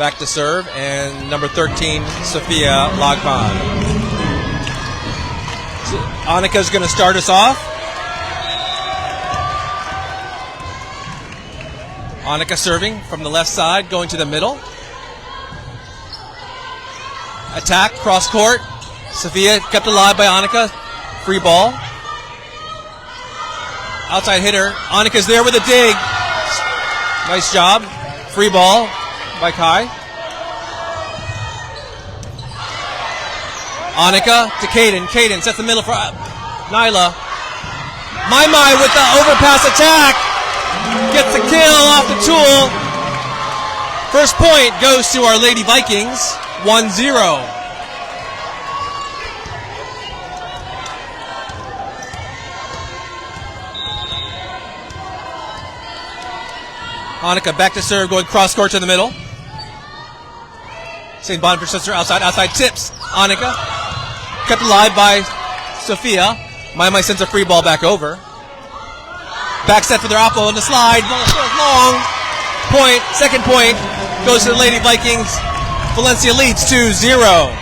back to serve, and number 13, Sophia Lagpan. So Annika's going to start us off. Annika serving from the left side, going to the middle. Attack, cross court. Sophia kept alive by Annika. Free ball. Outside hitter. Annika's there with a dig. Nice job. Free ball by Kai. Annika to Cayden. Cayden sets the middle for Nyla. My with the overpass attack. Gets the kill off the tool. First point goes to our Lady Vikings. 1-0. Annika back to serve, going cross court to the middle. St Bonaventure outside tips. Annika kept alive by Sophia. My sends a free ball back over. Back set for their oppo on the slide. Long point. Second point goes to the Lady Vikings. Valencia leads 2-0.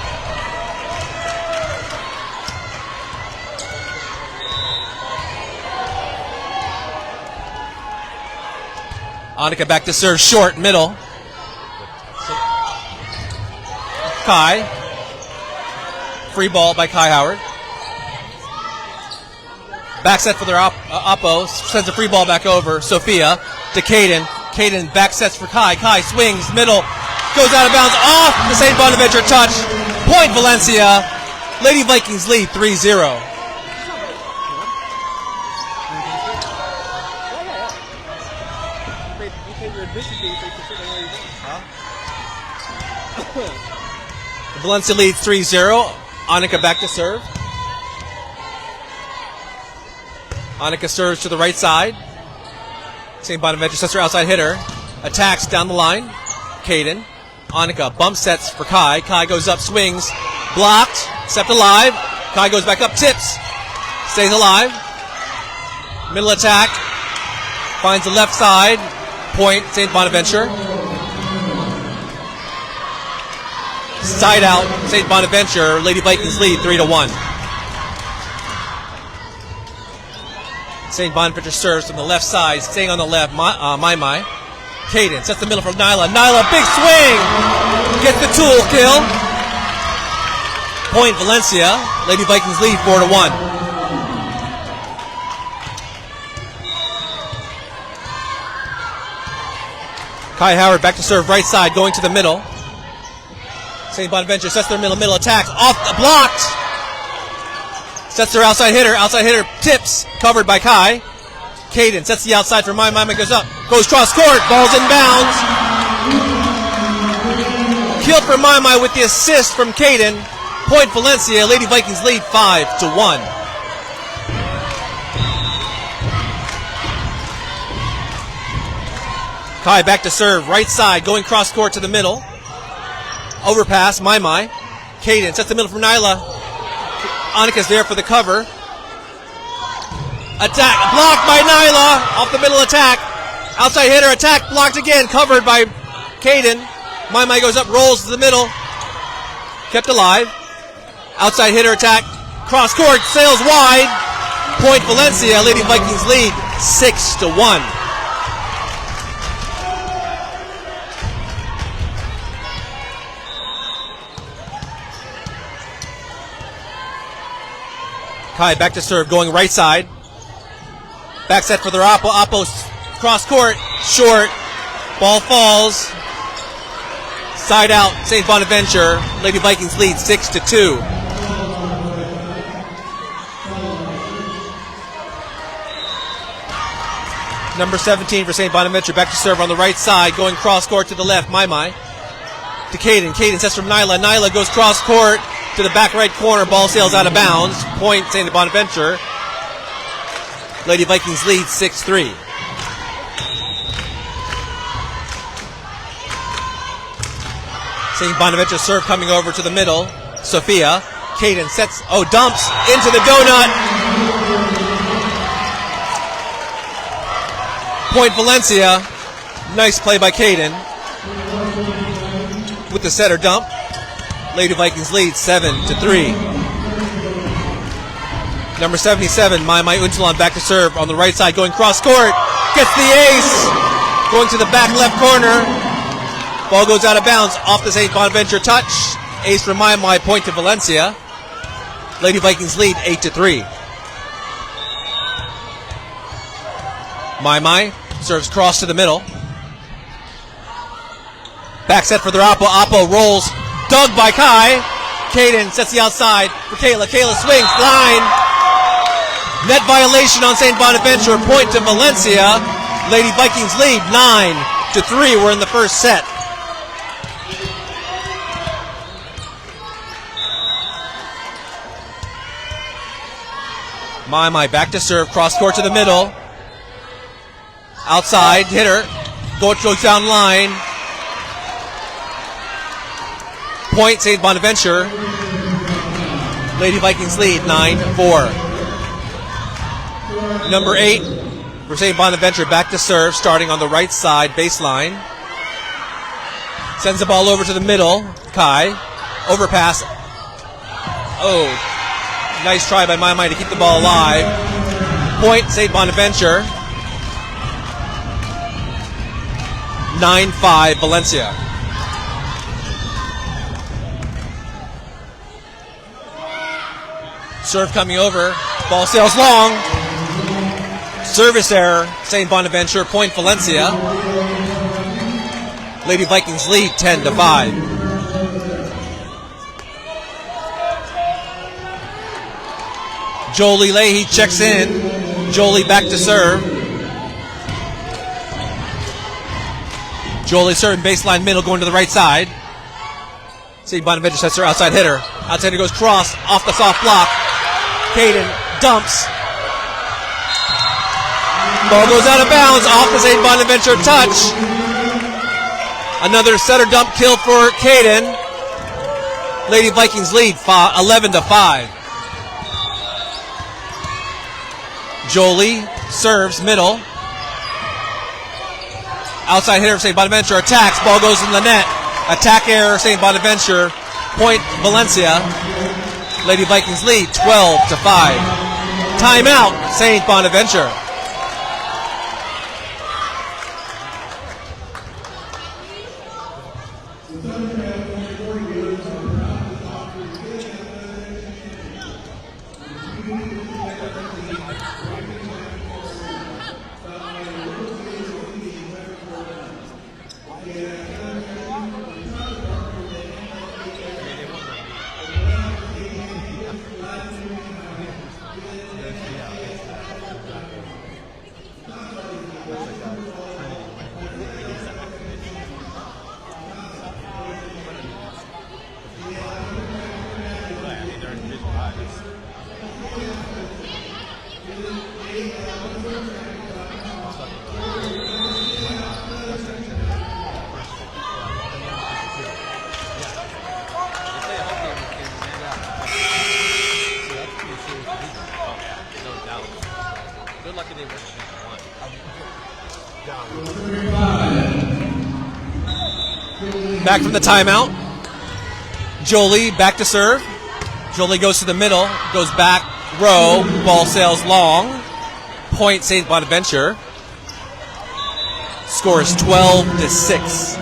Annika back to serve, short, middle. Kai. Free ball by Kai Howard. Back set for their oppo. Sends a free ball back over. Sophia to Cayden. Cayden back sets for Kai. Kai swings, middle. Goes out of bounds, off the St Bonaventure touch. Point Valencia. Lady Vikings lead 3-0. Valencia leads 3-0. Annika back to serve. Annika serves to the right side. St Bonaventure sets her outside hitter. Attacks down the line. Cayden. Annika bump sets for Kai. Kai goes up, swings. Blocked. Stepped alive. Kai goes back up, tips. Stays alive. Middle attack. Finds the left side. Point, St Bonaventure. Side out, St Bonaventure. Lady Vikings lead 3-1. St Bonaventure serves from the left side, staying on the left. My. Cayden sets the middle from Nyla. Nyla, big swing! Gets the tool kill. Point Valencia. Lady Vikings lead 4-1. Kai Howard back to serve right side, going to the middle. St. Bonaventure sets their middle attack. Off the blocked. Sets their outside hitter tips, covered by Kai. Cayden sets the outside for My goes up. Goes cross court, ball's in bounds. Kill for My with the assist from Cayden. Point Valencia, Lady Vikings lead 5-1. Kai back to serve, right side, going cross court to the middle. Overpass, My. Cayden sets the middle from Nyla. Annika's there for the cover. Attack, blocked by Nyla, off the middle attack. Outside hitter, attack, blocked again, covered by Cayden. My goes up, rolls to the middle. Kept alive. Outside hitter attack, cross court, sails wide. Point Valencia, Lady Vikings lead 6-1. Kai back to serve, going right side. Back set for their oppo. Oppo cross court, short. Ball falls. Side out, St. Bonaventure. Lady Vikings lead 6-2. Number 17 for St. Bonaventure, back to serve on the right side, going cross court to the left. My. To Cayden. Cayden sets from Nyla. Nyla goes cross court to the back right corner. Ball sails out of bounds. Point St. Bonaventure. Lady Vikings lead 6-3. St. Bonaventure serve coming over to the middle. Sophia. Cayden sets, dumps into the donut. Point Valencia. Nice play by Cayden. with the setter dump. Lady Vikings lead 7-3. Number 77, Mai Untalan back to serve on the right side, going cross court. Gets the ace. Going to the back left corner. Ball goes out of bounds off the St Bonaventure touch. Ace from Mai, point to Valencia. Lady Vikings lead 8-3. Mai serves cross to the middle. Back set for their Oppo. Oppo rolls. Dug by Kai. Cayden sets the outside for Kayla. Kayla swings. Line. Net violation on St Bonaventure. Point to Valencia. Lady Vikings lead 9-3. We're in the first set. Mai back to serve. Cross court to the middle. Outside. Hitter. Goes down line. Point St Bonaventure. Lady Vikings lead 9-4. Number 8 for St Bonaventure back to serve, starting on the right side baseline. Sends the ball over to the middle. Kai. Overpass. Oh. Nice try by Mai to keep the ball alive. Point St Bonaventure. 9-5 Valencia. Serve coming over. Ball sails long. Service error. St Bonaventure. Point Valencia. Lady Vikings lead 10-5. Jolie Leahy checks in. Jolie back to serve. Jolie serving baseline middle, going to the right side. St Bonaventure sets her outside hitter. Outside hitter goes cross off the soft block. Cayden dumps. Ball goes out of bounds off the St Bonaventure touch. Another setter dump kill for Cayden. Lady Vikings lead 11-5. Jolie serves middle. Outside hitter of St Bonaventure attacks. Ball goes in the net. Attack error St Bonaventure. Point Valencia. Lady Vikings lead 12-5. Timeout St Bonaventure. Back from the timeout. Jolie back to serve. Jolie goes to the middle, goes back row, ball sails long. Point St. Bonaventure. Score is 12-6.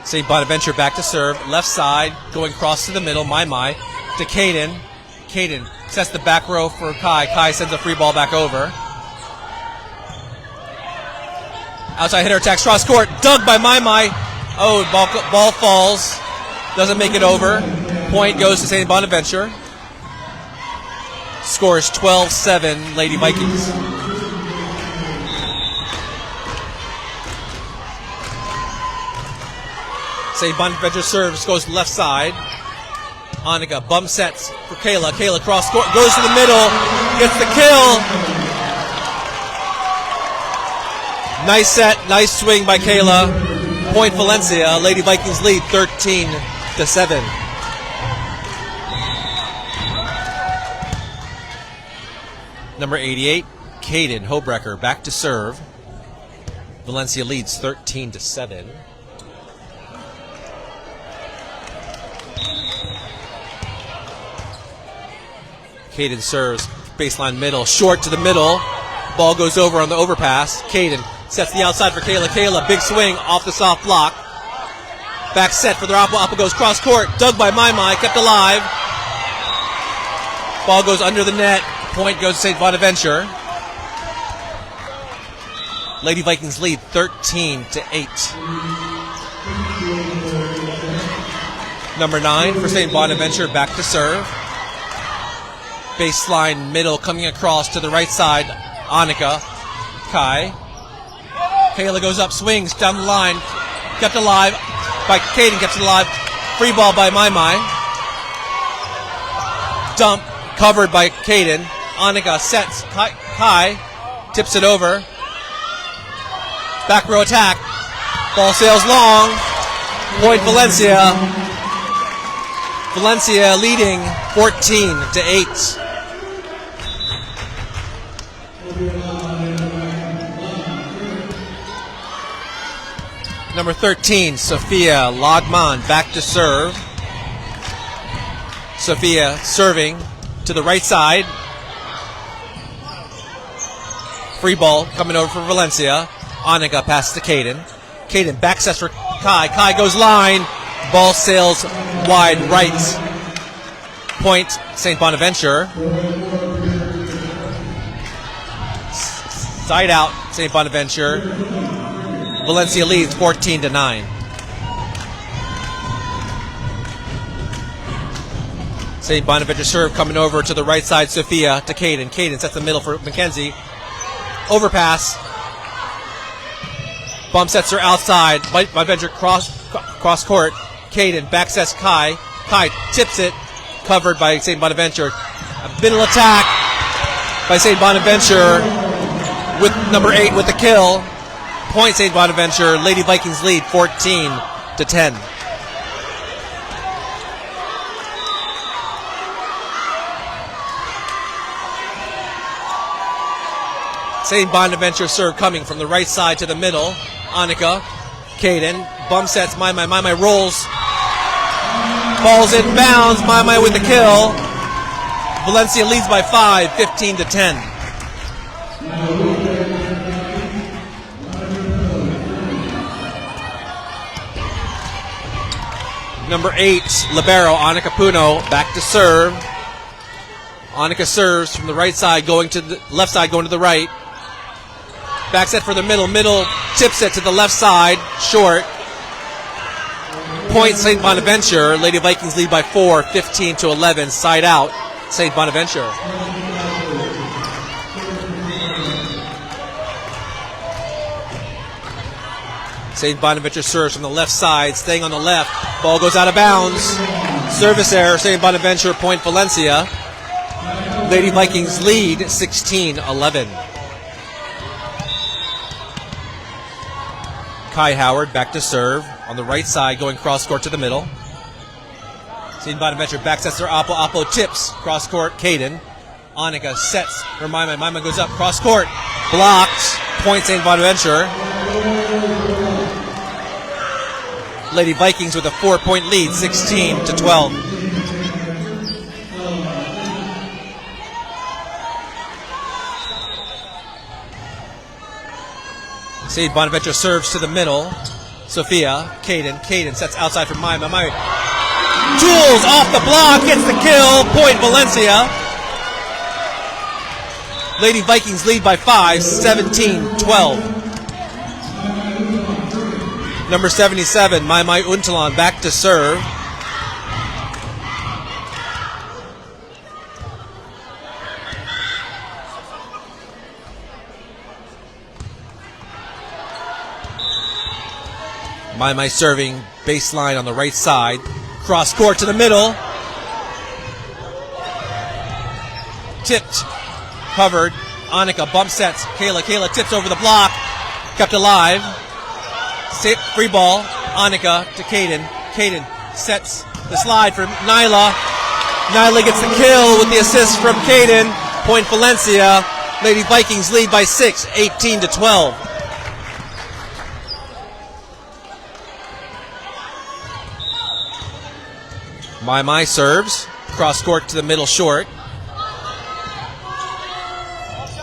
St. Bonaventure back to serve. Left side, going cross to the middle. Mai to Cayden. Cayden sets the back row for Kai. Kai sends a free ball back over. Outside hitter attacks cross court. Dug by Mai. Oh, ball falls. Doesn't make it over. Point goes to St. Bonaventure. Score is 12-7 Lady Vikings. St. Bonaventure serves, goes left side. Annika bump sets for Kayla. Kayla cross court, goes to the middle, gets the kill. Nice set, nice swing by Kayla. Point Valencia. Lady Vikings lead 13-7. Number 88, Cayden Hobrecker back to serve. Valencia leads 13-7. Cayden serves, baseline middle, short to the middle. Ball goes over on the overpass. Cayden sets the outside for Kayla. Kayla, big swing off the soft block. Back set for the Apple. Apple goes cross court. Dug by Mai, kept alive. Ball goes under the net. Point goes to St Bonaventure. Lady Vikings lead 13-8. Number 9 for St Bonaventure back to serve. Baseline middle coming across to the right side. Annika. Kai. Kayla goes up, swings down the line. Kept alive by Cayden, kept it alive. Free ball by Mai. Dump covered by Cayden. Annika sets. Kai tips it over. Back row attack. Ball sails long. Point Valencia. Valencia leading 14-8. Number 13, Sophia Lagman back to serve. Sophia serving to the right side. Free ball coming over for Valencia. Annika passes to Cayden. Cayden back sets for Kai. Kai goes line. Ball sails wide right. Point St Bonaventure. Side out St Bonaventure. Valencia leads 14-9. St Bonaventure serve coming over to the right side. Sophia to Cayden. Cayden sets the middle for McKenzie. Overpass. Bump sets her outside. Bonaventure cross court. Cayden back sets Kai. Kai tips it. Covered by St Bonaventure. A middle attack by St Bonaventure with number 8 with the kill. Point St Bonaventure. Lady Vikings lead 14-10. St Bonaventure serve coming from the right side to the middle. Annika, Cayden, bump sets Mai. Mai rolls. Ball's in bounds. Mai with the kill. Valencia leads by 5, 15-10. Number 8, libero, Annika Puno, back to serve. Annika serves from the right side, going to the left side, going to the right. Back set for the middle, tip set to the left side, short. Point St. Bonaventure, Lady Vikings lead by 4, 15-11, side out, St. Bonaventure. St. Bonaventure serves from the left side, staying on the left. Ball goes out of bounds. Service error, St. Bonaventure, point Valencia. Lady Vikings lead 16-11. Kai Howard back to serve on the right side, going cross court to the middle. St. Bonaventure back sets her Oppo. Oppo tips cross court. Cayden. Annika sets her Mai. Mai goes up cross court. Blocked. Point St. Bonaventure. Lady Vikings with a 4-point lead, 16-12. St. Bonaventure serves to the middle. Sophia, Cayden sets outside for Mai. Mai tools off the block, gets the kill. Point Valencia. Lady Vikings lead by 5, 17-12. Number 77, Mai Untalan back to serve. Mai serving baseline on the right side. Cross court to the middle. Tipped. Covered. Annika bump sets. Kayla tips over the block. Kept alive. Free ball. Annika to Cayden. Cayden sets the slide for Nyla. Nyla gets the kill with the assist from Cayden. Point Valencia. Lady Vikings lead by 6, 18-12. My serves. Cross court to the middle short.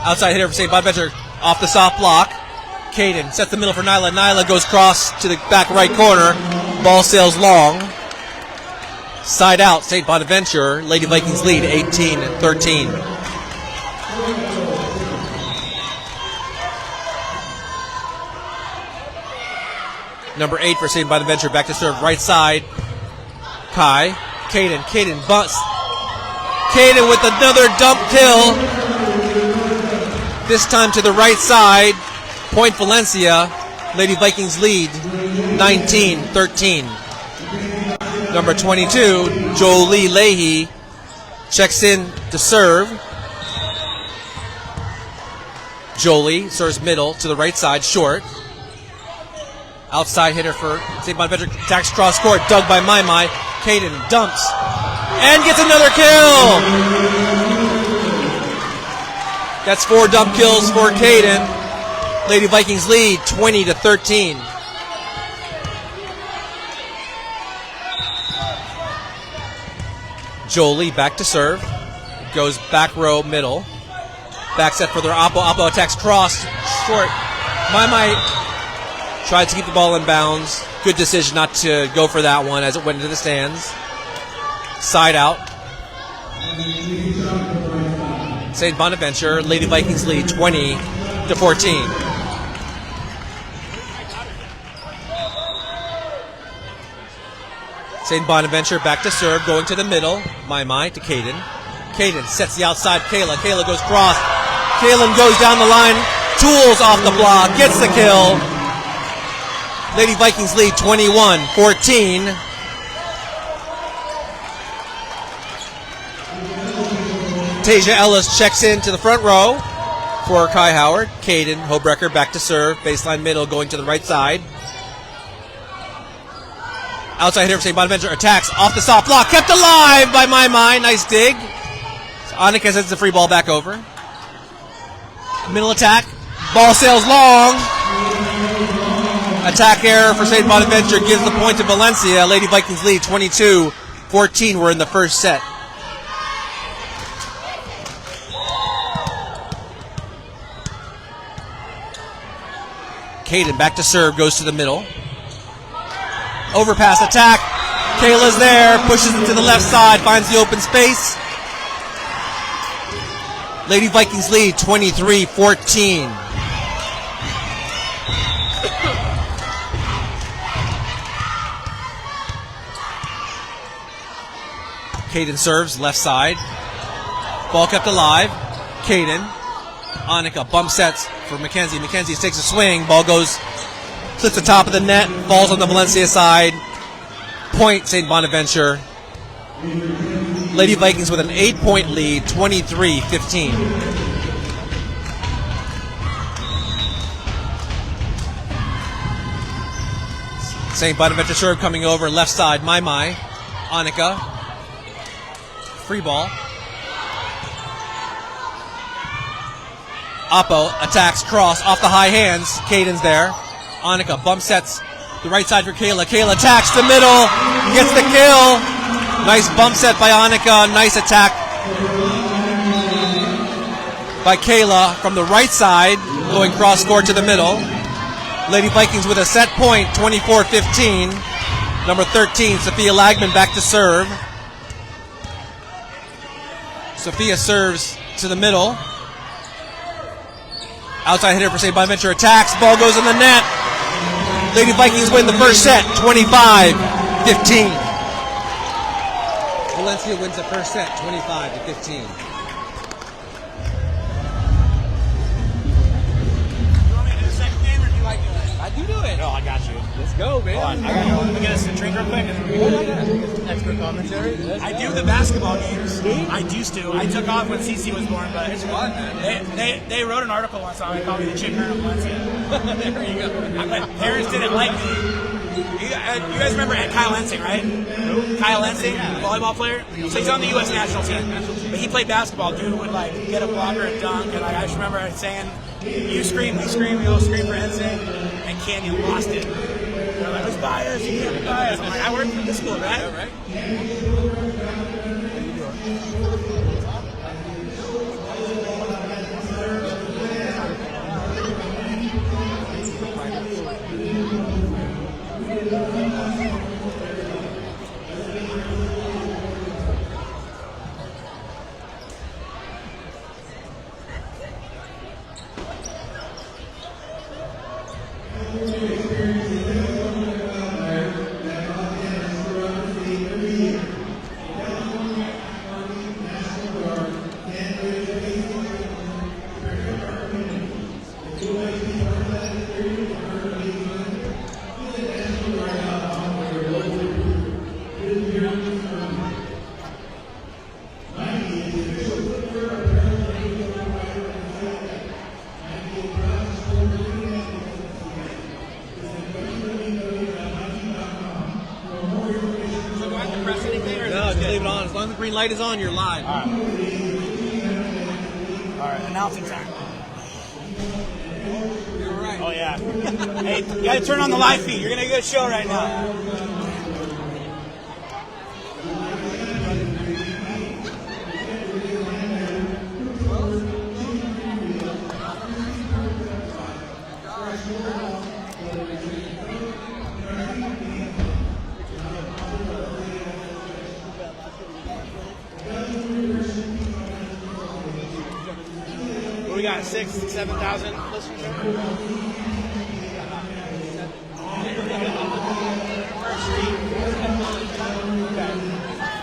Outside hitter for St Bonaventure off the soft block. Cayden sets the middle for Nyla. Nyla goes cross to the back right corner. Ball sails long. Side out, St Bonaventure. Lady Vikings lead 18-13. Number 8 for St Bonaventure, back to serve right side. Kai. Cayden bumps. Cayden with another dump kill. This time to the right side. Point Valencia. Lady Vikings lead 19-13. Number 22, Jolie Leahy checks in to serve. Jolie serves middle to the right side, short. Outside hitter for St. Bonaventure, attacks cross court, dug by Mai. Cayden dumps and gets another kill. That's 4 dump kills for Cayden. Lady Vikings lead 20-13. Jolie back to serve. Goes back row middle. Back set for their Oppo. Oppo attacks cross short. Mai tried to keep the ball in bounds. Good decision not to go for that one as it went into the stands. Side out. St. Bonaventure, Lady Vikings lead 20-14. St. Bonaventure back to serve, going to the middle. Mai to Cayden. Cayden sets the outside. Kayla goes cross. Kaylin goes down the line. Tools off the block. Gets the kill. Lady Vikings lead 21-14. Tasia Ellis checks in to the front row for Kai Howard. Cayden Hobrecker back to serve. Baseline middle going to the right side. Outside hitter for St. Bonaventure attacks off the soft block. Kept alive by Mai. Nice dig. So Annika sends the free ball back over. Middle attack. Ball sails long. Attack error for St. Bonaventure gives the point to Valencia. Lady Vikings lead 22-14. We're in the first set. Cayden back to serve, goes to the middle. Overpass attack. Kayla's there, pushes it to the left side, finds the open space. Lady Vikings lead 23-14. Cayden serves, left side. Ball kept alive. Cayden. Annika bump sets for Mackenzie. Mackenzie takes a swing. Ball goes, slips the top of the net, falls on the Valencia side. Point St. Bonaventure. Lady Vikings with an 8-point lead, 23-15. St. Bonaventure serve coming over, left side, Mai. Annika. Free ball. Oppo attacks cross off the high hands. Cayden's there. Annika bump sets the right side for Kayla. Kayla attacks the middle. Gets the kill. Nice bump set by Annika. Nice attack by Kayla from the right side. Going cross court to the middle. Lady Vikings with a set point. 24-15. Number 13, Sophia Lagman back to serve. Sophia serves to the middle. Outside hitter for St. Bonaventure attacks. Ball goes in the net. Lady Vikings win the first set, 25-15. Valencia wins the first set, 25-15. I do it. No, I got you. Let's go, man. Hold on, I got you. Let me get us a drink real quick. Expert commentary. I do the basketball games. I used to. I took off when CC was born, but it's fun, man. They wrote an article once on me, called me the chick of Valencia. There you go. My parents didn't like me. You guys remember Kyle Ensing, right? Kyle Ensing, volleyball player. So he's on the U.S. national team. But he played basketball. Dude would like get a blocker and dunk. And like I just remember saying, "You scream, we scream, we all scream for Ensing." And Canyon lost it. They're like, "Who's biased? You can't be biased." I'm like, "I work for this school, right?" Yeah, right. As long as the green light is on, you're live. All right, announcing time. You're right. Oh, yeah. Hey, you got to turn on the live feed. You're going to get a show right now. We got 6,000, 7,000 listeners.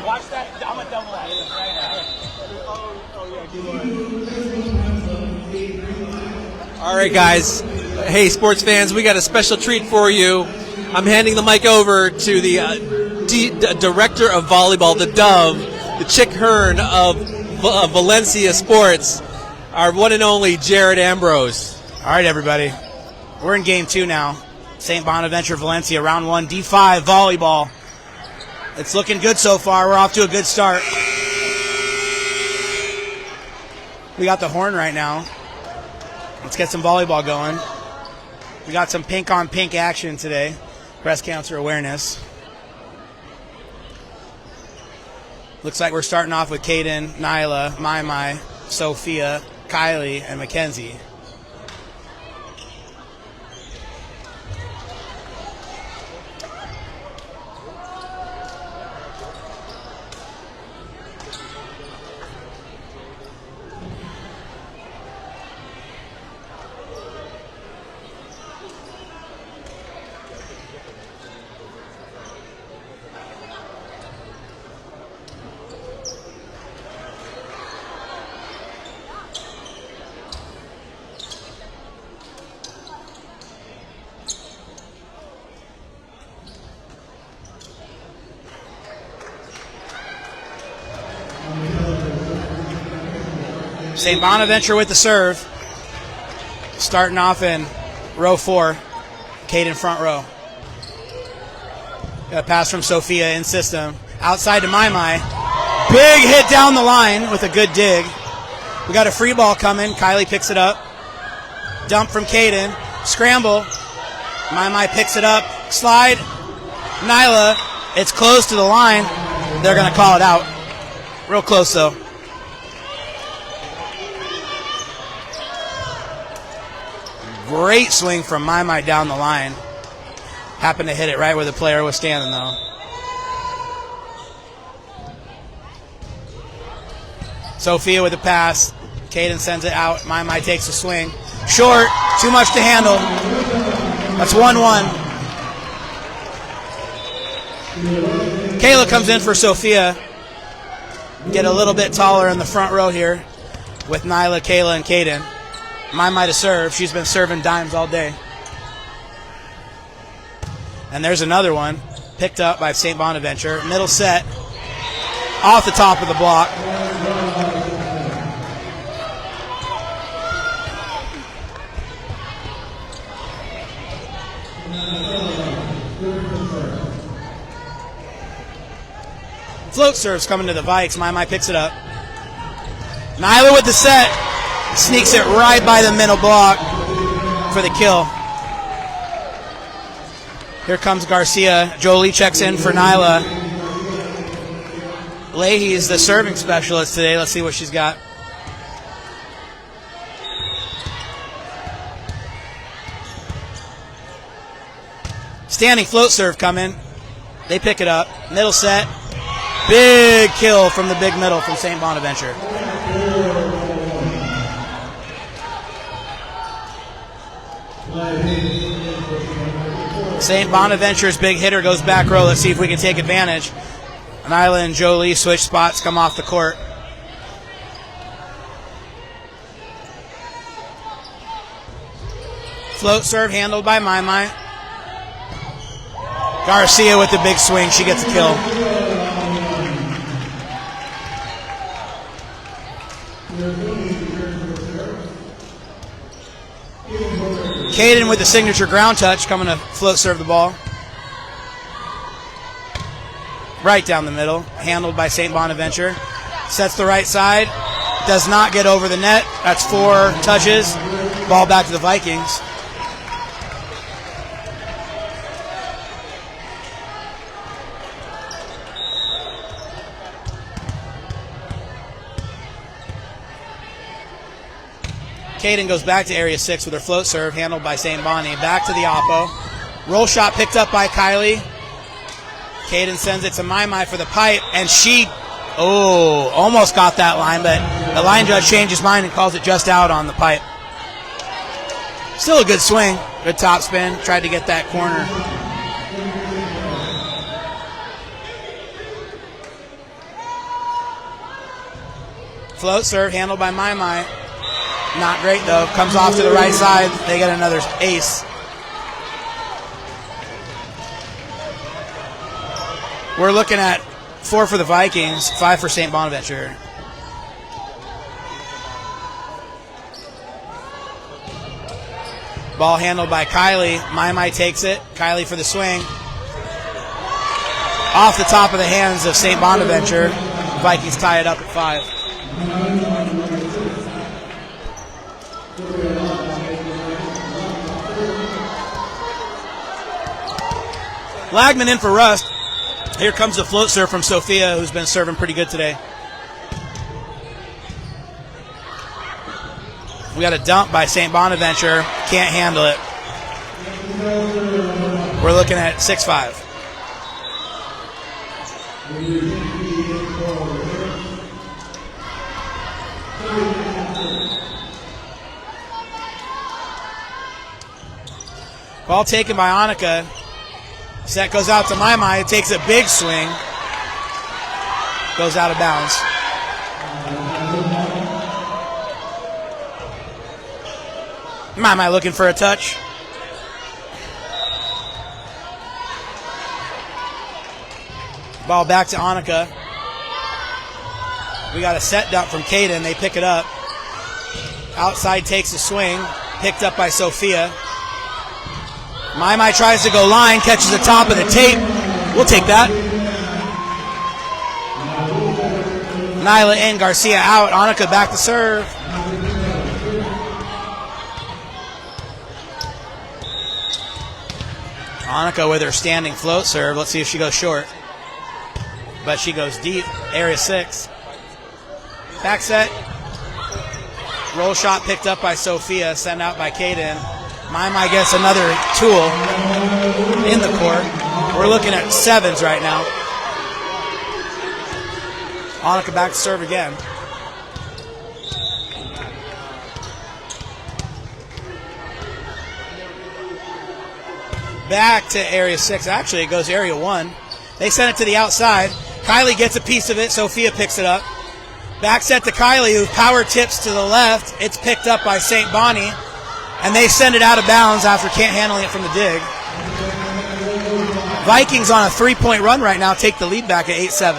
Watch that. I'm a double act right now. All right, guys. Hey, sports fans, we got a special treat for you. I'm handing the mic over to the director of volleyball, the Dove, the Chick Hearn of Valencia Sports, our one and only Jared Ambrose. All right, everybody. We're in game 2 now. St Bonaventure, Valencia, round 1, D5 volleyball. It's looking good so far. We're off to a good start. We got the horn right now. Let's get some volleyball going. We got some pink on pink action today. Breast cancer awareness. Looks like we're starting off with Cayden, Nyla, Mai, Sophia, Kylie, and Mackenzie. St Bonaventure with the serve. Starting off in row 4. Cayden front row. Got a pass from Sophia in system. Outside to Mai. Big hit down the line with a good dig. We got a free ball coming. Kylie picks it up. Dump from Cayden. Scramble. Mai picks it up. Slide. Nyla. It's close to the line. They're going to call it out. Real close, though. Great swing from Mai down the line. Happened to hit it right where the player was standing, though. Sophia with the pass. Cayden sends it out. Mai takes a swing. Short. Too much to handle. That's 1-1. Kayla comes in for Sophia. Get a little bit taller in the front row here with Nyla, Kayla, and Cayden. Mai to serve. She's been serving dimes all day. And there's another one picked up by St Bonaventure. Middle set. Off the top of the block. Float serves coming to the Vikes. My picks it up. Nyla with the set. Sneaks it right by the middle block for the kill. Here comes Garcia. Jolie checks in for Nyla. Leahy is the serving specialist today. Let's see what she's got. Standing float serve coming. They pick it up. Middle set. Big kill from the big middle from St Bonaventure. St Bonaventure's big hitter goes back row. Let's see if we can take advantage. Nyla and Jolie switch spots, come off the court. Float serve handled by My. Garcia with the big swing. She gets a kill. Cayden with the signature ground touch, coming to float serve the ball. Right down the middle, handled by St Bonaventure. Sets the right side, does not get over the net. That's 4 touches. Ball back to the Vikings. Cayden goes back to area 6 with her float serve, handled by St. Bonnie. Back to the oppo. Roll shot picked up by Kylie. Cayden sends it to My for the pipe, and she, almost got that line, but the line judge changed his mind and calls it just out on the pipe. Still a good swing. Good top spin. Tried to get that corner. Float serve handled by My. Not great, though. Comes off to the right side. They get another ace. We're looking at 4 for the Vikings, 5 for St. Bonaventure. Ball handled by Kylie. My takes it. Kylie for the swing. Off the top of the hands of St. Bonaventure. Vikings tie it up at 5. Lagman in for Rust. Here comes the float serve from Sophia, who's been serving pretty good today. We got a dump by St. Bonaventure. Can't handle it. We're looking at 6-5. Ball taken by Annika. Set goes out to My. It takes a big swing. Goes out of bounds. My looking for a touch. Ball back to Annika. We got a set dump from Cayden. They pick it up. Outside takes a swing. Picked up by Sophia. My tries to go line, catches the top of the tape. We'll take that. Nyla in, Garcia out. Annika back to serve. Annika with her standing float serve. Let's see if she goes short. But she goes deep. Area 6. Back set. Roll shot picked up by Sophia. Sent out by Cayden. My gets another tool in the court. We're looking at 7s right now. Annika back to serve again. Back to area 6. Actually, it goes area 1. They send it to the outside. Kylie gets a piece of it. Sophia picks it up. Back set to Kylie, who power tips to the left. It's picked up by St. Bonnie. And they send it out of bounds after can't handling it from the dig. Vikings on a 3-point run right now take the lead back at 8-7.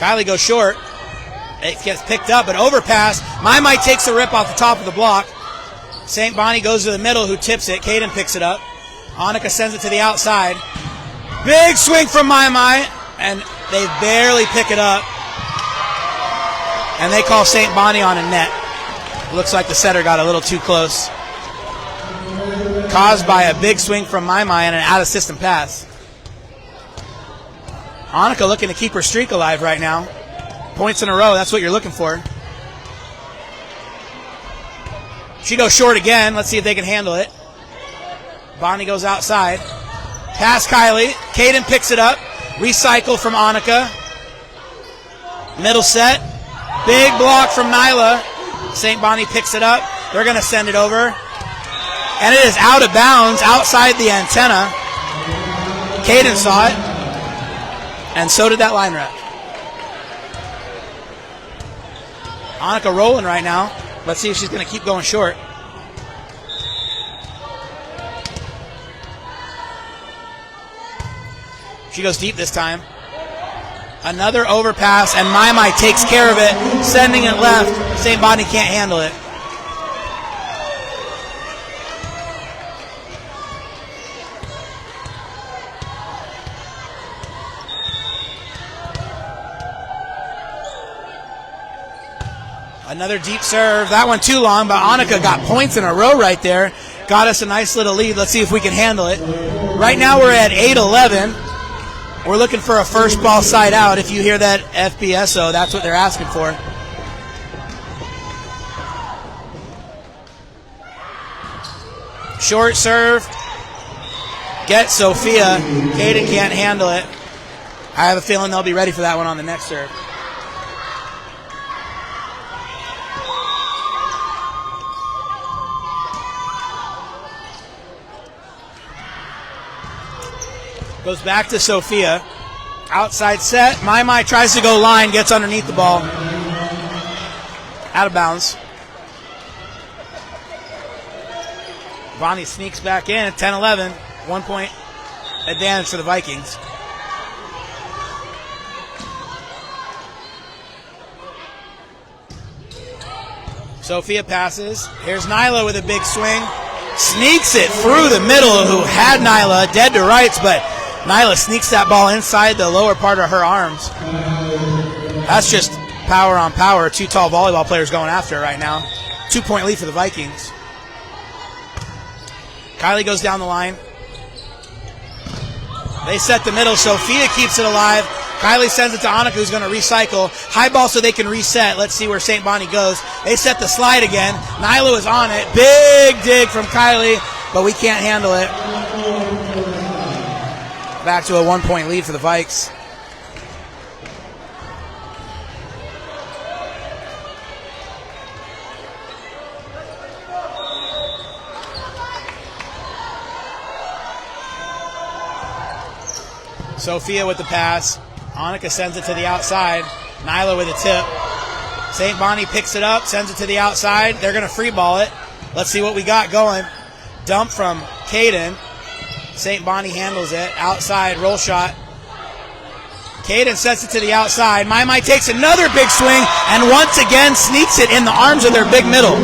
Kylie goes short. It gets picked up, but overpass. My takes a rip off the top of the block. St. Bonnie goes to the middle, who tips it. Cayden picks it up. Annika sends it to the outside. Big swing from My, and they barely pick it up. And they call St. Bonnie on a net. Looks like the setter got a little too close. Caused by a big swing from My and an out-of-system pass. Annika looking to keep her streak alive right now. Points in a row, that's what you're looking for. She goes short again. Let's see if they can handle it. Bonnie goes outside. Pass Kylie. Cayden picks it up. Recycle from Annika. Middle set. Big block from Nyla. St. Bonnie picks it up. They're going to send it over. And it is out of bounds outside the antenna. Cayden saw it. And so did that line rep. Annika rolling right now. Let's see if she's going to keep going short. She goes deep this time. Another overpass, and My takes care of it, sending it left. St. Bonnie can't handle it. Another deep serve. That one too long, but Annika got points in a row right there. Got us a nice little lead. Let's see if we can handle it. Right now we're at 8-11. We're looking for a first ball side out. If you hear that FBSO, that's what they're asking for. Short serve. Get Sophia. Cayden can't handle it. I have a feeling they'll be ready for that one on the next serve. Goes back to Sophia. Outside set. My tries to go line, gets underneath the ball. Out of bounds. Bonnie sneaks back in at 10-11. 1 point advantage for the Vikings. Sophia passes. Here's Nyla with a big swing. Sneaks it through the middle, who had Nyla dead to rights, but Nyla sneaks that ball inside the lower part of her arms. That's just power on power. Two tall volleyball players going after it right now. 2 point lead for the Vikings. Kylie goes down the line. They set the middle. Sophia keeps it alive. Kylie sends it to Annika, who's going to recycle. High ball so they can reset. Let's see where St. Bonnie goes. They set the slide again. Nyla is on it. Big dig from Kylie, but we can't handle it. Back to a 1 point lead for the Vikes. Sophia with the pass. Annika sends it to the outside. Nyla with a tip. St. Bonnie picks it up, sends it to the outside. They're going to free ball it. Let's see what we got going. Dump from Cayden. St. Bonnie handles it. Outside roll shot. Cayden sets it to the outside. My takes another big swing and once again sneaks it in the arms of their big middle.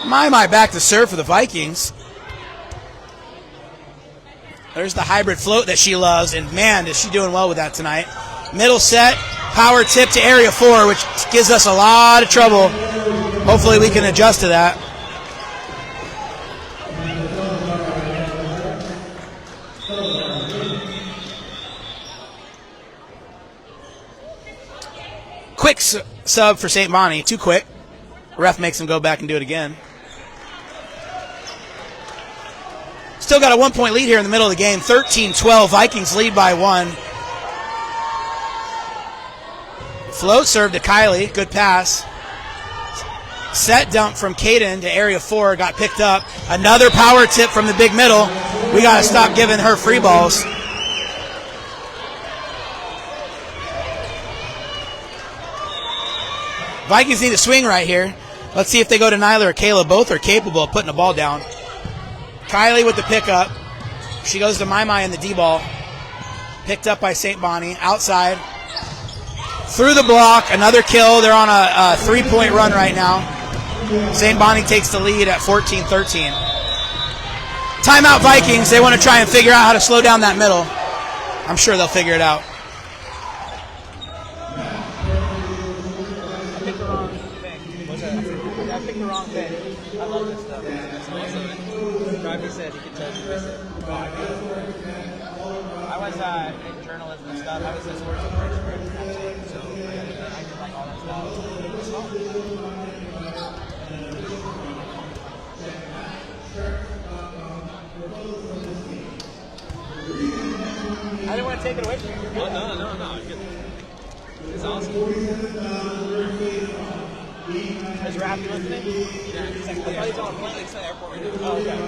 My back to serve for the Vikings. There's the hybrid float that she loves, and man, is she doing well with that tonight. Middle set, power tip to area 4, which gives us a lot of trouble. Hopefully we can adjust to that. Quick sub for St. Bonnie, too quick. Ref makes him go back and do it again. Still got a 1 point lead here in the middle of the game. 13-12. Vikings lead by 1. Float serve to Kylie. Good pass. Set dump from Cayden to area 4. Got picked up. Another power tip from the big middle. We got to stop giving her free balls. Vikings need a swing right here. Let's see if they go to Nyla or Kayla. Both are capable of putting the ball down. Kylie with the pickup. She goes to Mai in the D-ball. Picked up by St. Bonnie. Outside. Through the block. Another kill. They're on a 3-point run right now. St. Bonnie takes the lead at 14-13. Timeout Vikings. They want to try and figure out how to slow down that middle. I'm sure they'll figure it out. I picked the wrong thing. I picked the wrong thing. I love this stuff. Drivey said he could touch this. I was in journalism and stuff. I was in sports information. So I did like all that stuff. I didn't want to take it away from you. Oh, no. It's awesome. Is Rafi listening? Yeah, he's on a plane. He's at the airport right now. Oh, okay.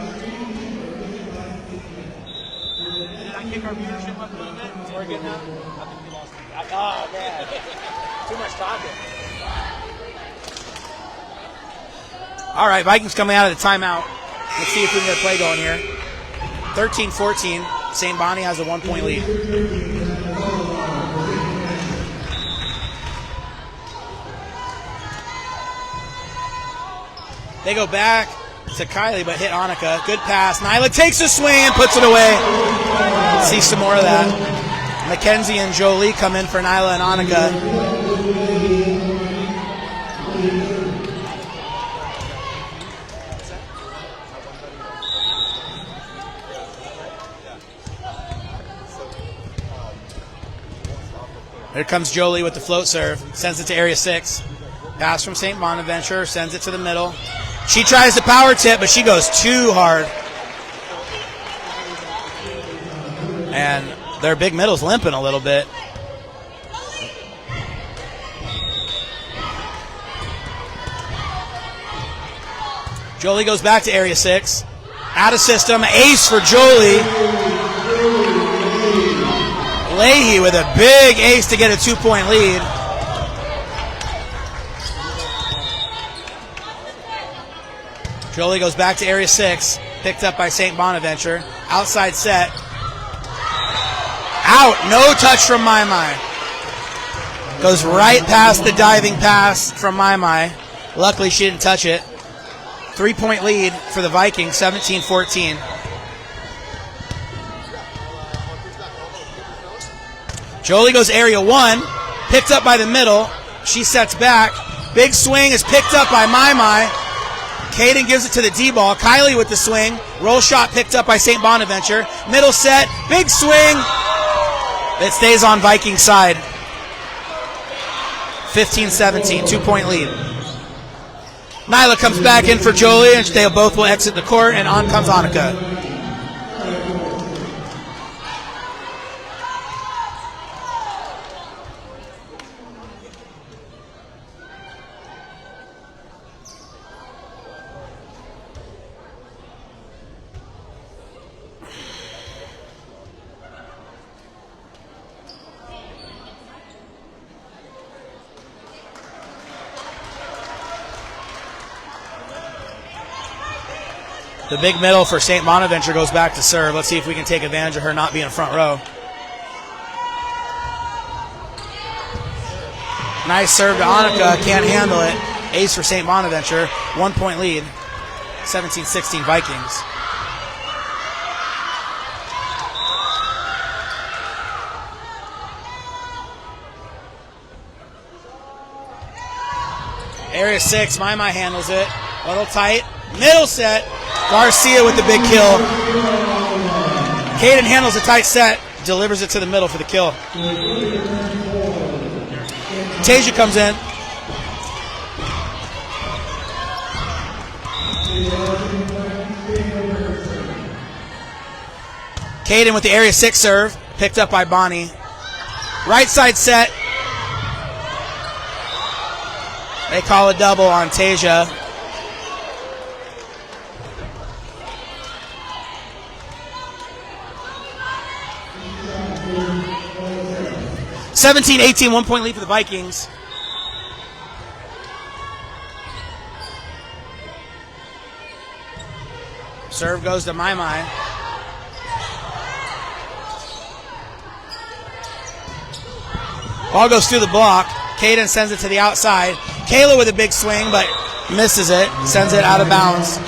Did I kick our viewership up a little bit? Is it good now? I think we lost it. Oh, man. Too much talking. All right, Vikings coming out of the timeout. Let's see if we can get a play going here. 13-14. St. Bonnie has a 1-point lead. They go back to Kylie, but hit Annika. Good pass. Nyla takes a swing and puts it away. See some more of that. Mackenzie and Jolie come in for Nyla and Annika. Here comes Jolie with the float serve. Sends it to area 6. Pass from St. Bonaventure. Sends it to the middle. She tries to power tip, but she goes too hard. And their big middle's limping a little bit. Jolie goes back to area 6. Out of system. Ace for Jolie. Leahy with a big ace to get a 2-point lead. Jolie goes back to area 6. Picked up by St. Bonaventure. Outside set. Out. No touch from Mai. Goes right past the diving pass from Mai. Luckily, she didn't touch it. 3-point lead for the Vikings, 17-14. Jolie goes area 1. Picked up by the middle. She sets back. Big swing is picked up by Mai. Cayden gives it to the D-ball. Kylie with the swing. Roll shot picked up by St. Bonaventure. Middle set. Big swing. It stays on Viking side. 15-17. 2-point lead. Nyla comes back in for Jolie, and they both will exit the court, and on comes Annika. The big middle for St. Bonaventure goes back to serve. Let's see if we can take advantage of her not being front row. Nice serve to Annika. Can't handle it. Ace for St. Bonaventure. 1-point lead. 17-16 Vikings. Area 6. Mai handles it. A little tight. Middle set. Garcia with the big kill. Cayden handles a tight set, delivers it to the middle for the kill. Tasia comes in. Cayden with the area 6 serve, picked up by Bonnie. Right side set. They call a double on Tasia. 17-18, 1-point lead for the Vikings. Serve goes to My. Ball goes through the block. Cayden sends it to the outside. Kayla with a big swing, but misses it. Sends it out of bounds.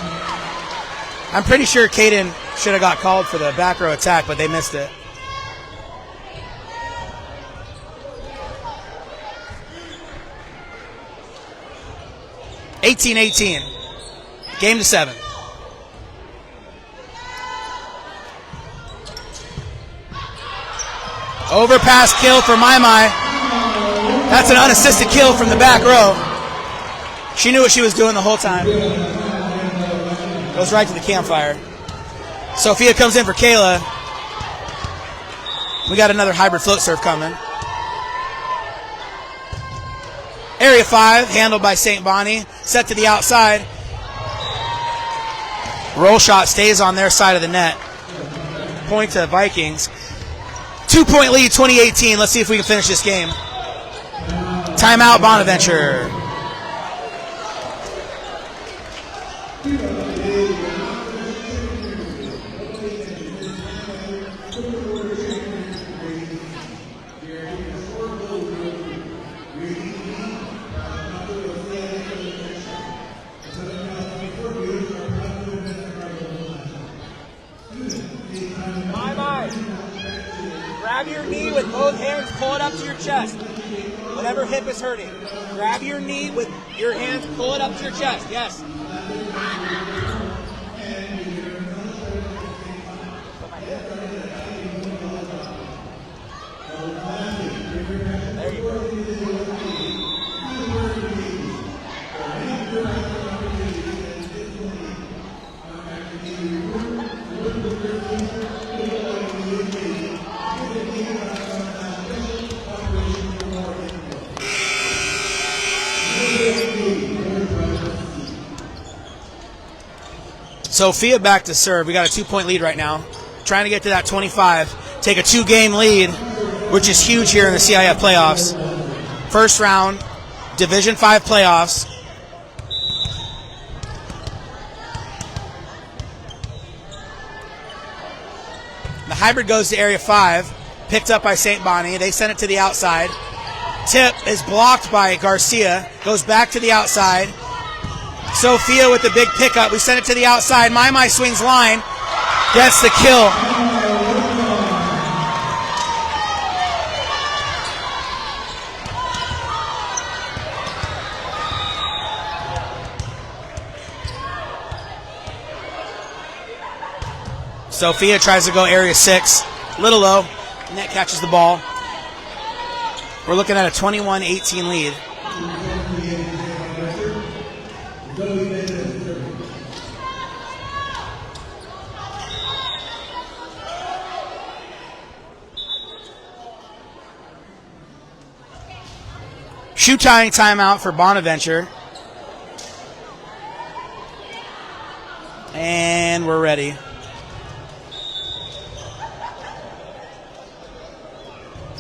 I'm pretty sure Cayden should have got called for the back row attack, but they missed it. (18-18). Game to 7. Overpass kill for My. That's an unassisted kill from the back row. She knew what she was doing the whole time. Goes right to the campfire. Sophia comes in for Kayla. We got another hybrid float serve coming. Area 5, handled by St. Bonnie. Set to the outside. Roll shot stays on their side of the net. Point to Vikings. 2-point lead, 2018. Let's see if we can finish this game. Timeout, Bonaventure. Grab your knee with both hands, pull it up to your chest. Whatever hip is hurting. Grab your knee with your hands, pull it up to your chest. Yes. There you go. Sophia back to serve. We got a 2-point lead right now. Trying to get to that 25. Take a 2-game lead, which is huge here in the CIF playoffs. First round, Division 5 playoffs. The hybrid goes to Area 5. Picked up by St. Bonnie. They send it to the outside. Tip is blocked by Garcia. Goes back to the outside. Sophia with the big pickup. We send it to the outside. My swings line. Gets the kill. Sophia tries to go Area 6. Little low. Net catches the ball. We're looking at a 21-18 lead. Shoe tying timeout for Bonaventure. And we're ready.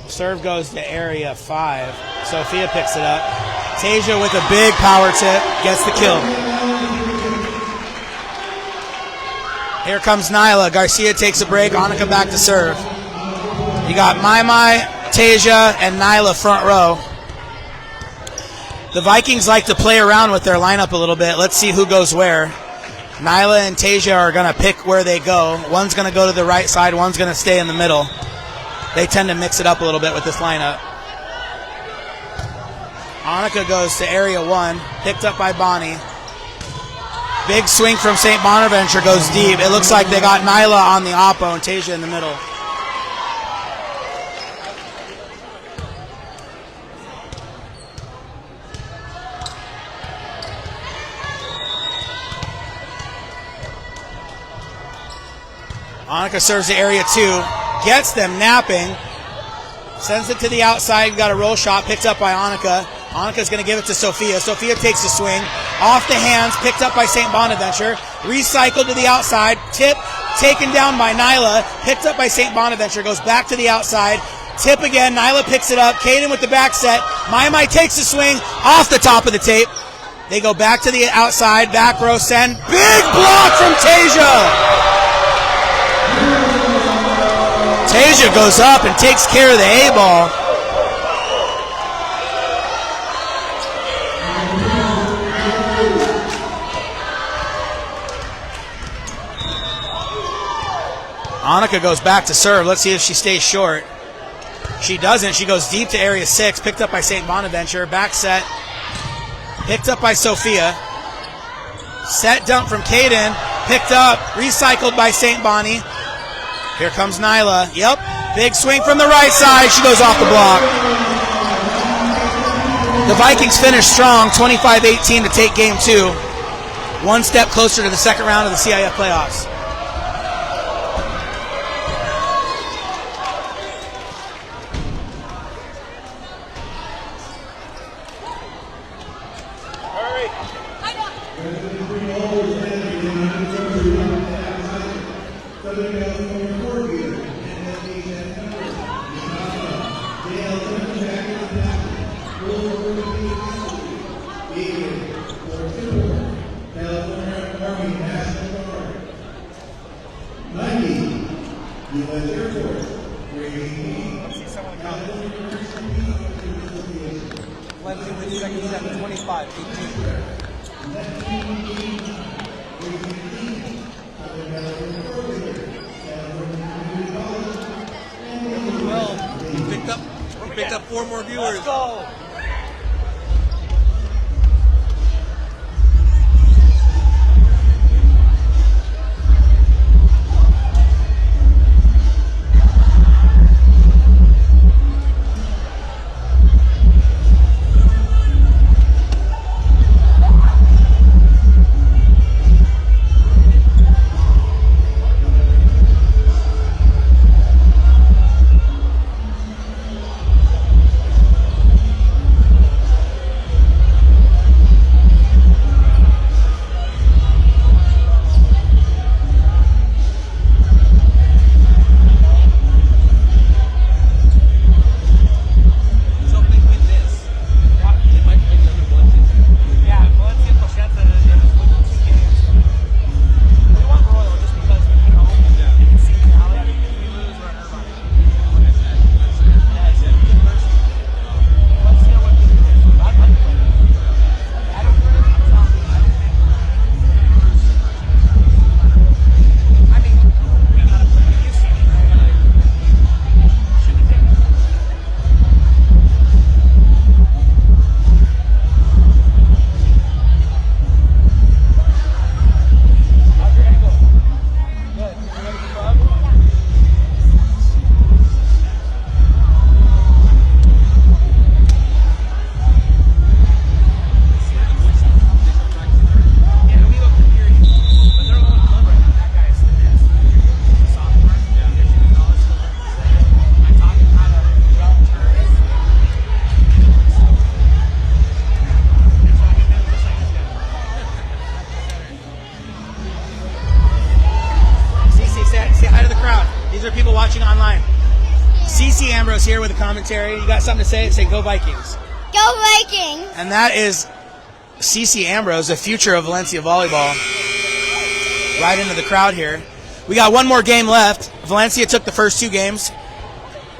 Serve goes to Area 5. Sophia picks it up. Tasia with a big power tip gets the kill. Here comes Nyla. Garcia takes a break. Annika back to serve. You got Mai, Tasia, and Nyla front row. The Vikings like to play around with their lineup a little bit. Let's see who goes where. Nyla and Tasia are going to pick where they go. One's going to go to the right side. One's going to stay in the middle. They tend to mix it up a little bit with this lineup. Annika goes to Area 1. Picked up by Bonnie. Big swing from St. Bonaventure goes deep. It looks like they got Nyla on the oppo and Tasia in the middle. Annika serves to Area 2, gets them napping, sends it to the outside, got a roll shot, picked up by Annika. Annika's going to give it to Sophia. Sophia takes the swing, off the hands, picked up by St. Bonaventure, recycled to the outside, tip, taken down by Nyla, picked up by St. Bonaventure, goes back to the outside, tip again, Nyla picks it up, Cayden with the back set, Mai takes the swing, off the top of the tape, They go back to the outside, back row send. Big block from Tasia. Tasia goes up and takes care of the A-ball. Annika goes back to serve. Let's see if she stays short. She doesn't. She goes deep to area 6, picked up by St Bonaventure. Back set, picked up by Sophia. Set dump from Cayden, picked up, recycled by St Bonnie. Here comes Nyla. Yep, big swing from the right side. She goes off the block. The Vikings finish strong, 25-18 to take game 2. One step closer to the second round of the CIF playoffs. Picked up 4 more viewers. Let's go. Here with a commentary. You got something to say? Say go Vikings. Go Vikings. And that is Cece Ambrose, the future of Valencia volleyball. Right into the crowd here. We got one more game left. Valencia took the first 2 games.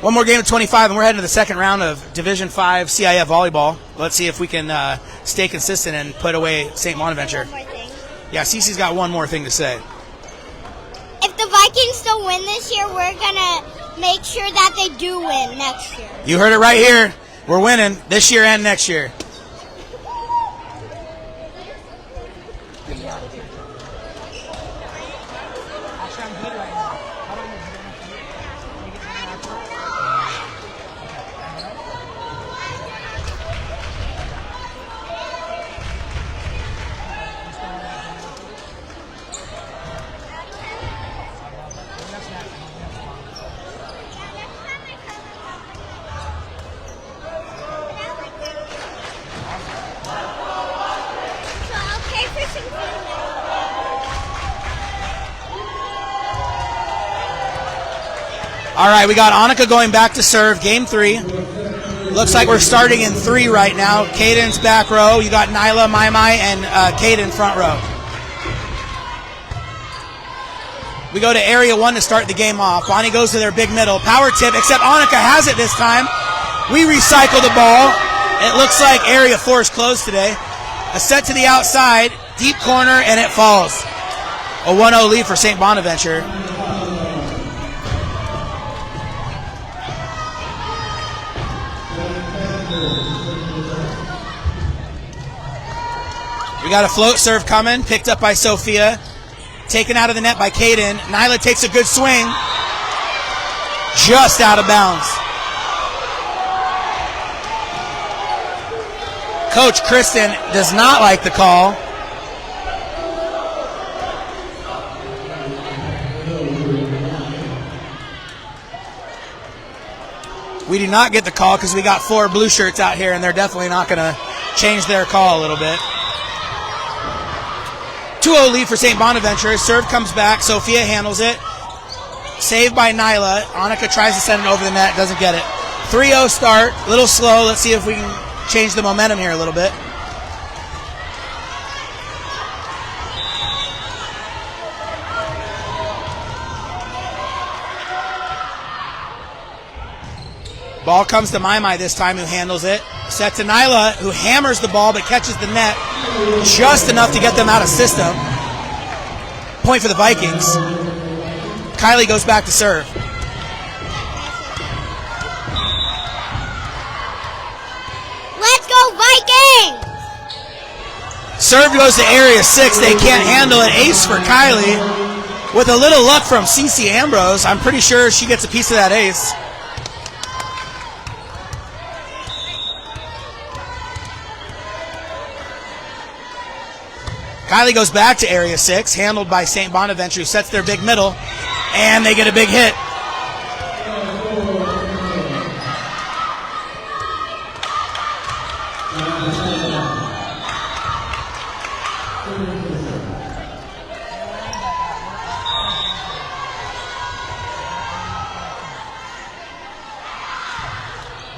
One more game of 25, and we're heading to the second round of Division 5 CIF volleyball. Let's see if we can stay consistent and put away St Bonaventure. One more thing. Yeah, Cece's got one more thing to say. If the Vikings don't win this year, we're gonna make sure that they do win next year. You heard it right here. We're winning this year and next year. All right, we got Annika going back to serve, game 3. Looks like we're starting in 3 right now. Cayden's back row. You got Nyla, Mai, and Cayden front row. We go to area 1 to start the game off. Bonnie goes to their big middle. Power tip, except Annika has it this time. We recycle the ball. It looks like area 4 is closed today. A set to the outside, deep corner, and it falls. A 1-0 lead for St Bonaventure. We got a float serve coming, picked up by Sophia. Taken out of the net by Cayden. Nyla takes a good swing. Just out of bounds. Coach Kristen does not like the call. We do not get the call because we got 4 blue shirts out here, and they're definitely not going to change their call a little bit. 2-0 lead for St Bonaventure. Serve comes back. Sophia handles it. Saved by Nyla. Annika tries to send it over the net. Doesn't get it. 3-0 start. A little slow. Let's see if we can change the momentum here a little bit. Ball comes to Mai this time, who handles it. Set to Nyla, who hammers the ball but catches the net just enough to get them out of system. Point for the Vikings. Kylie goes back to serve. Let's go Vikings! Serve goes to area 6. They can't handle it. Ace for Kylie. With a little luck from Cece Ambrose, I'm pretty sure she gets a piece of that ace. Kylie goes back to area 6, handled by St Bonaventure, who sets their big middle, and they get a big hit.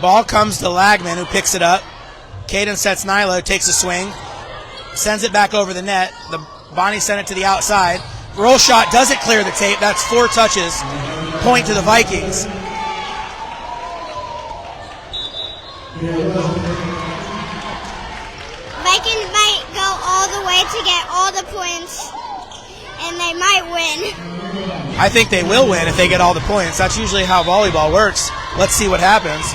Ball comes to Lagman, who picks it up. Cayden sets Nyla, who takes a swing. Sends it back over the net. Bonnie sent it to the outside. Roll shot doesn't clear the tape. That's 4 touches. Point to the Vikings. Vikings might go all the way to get all the points, and they might win. I think they will win if they get all the points. That's usually how volleyball works. Let's see what happens.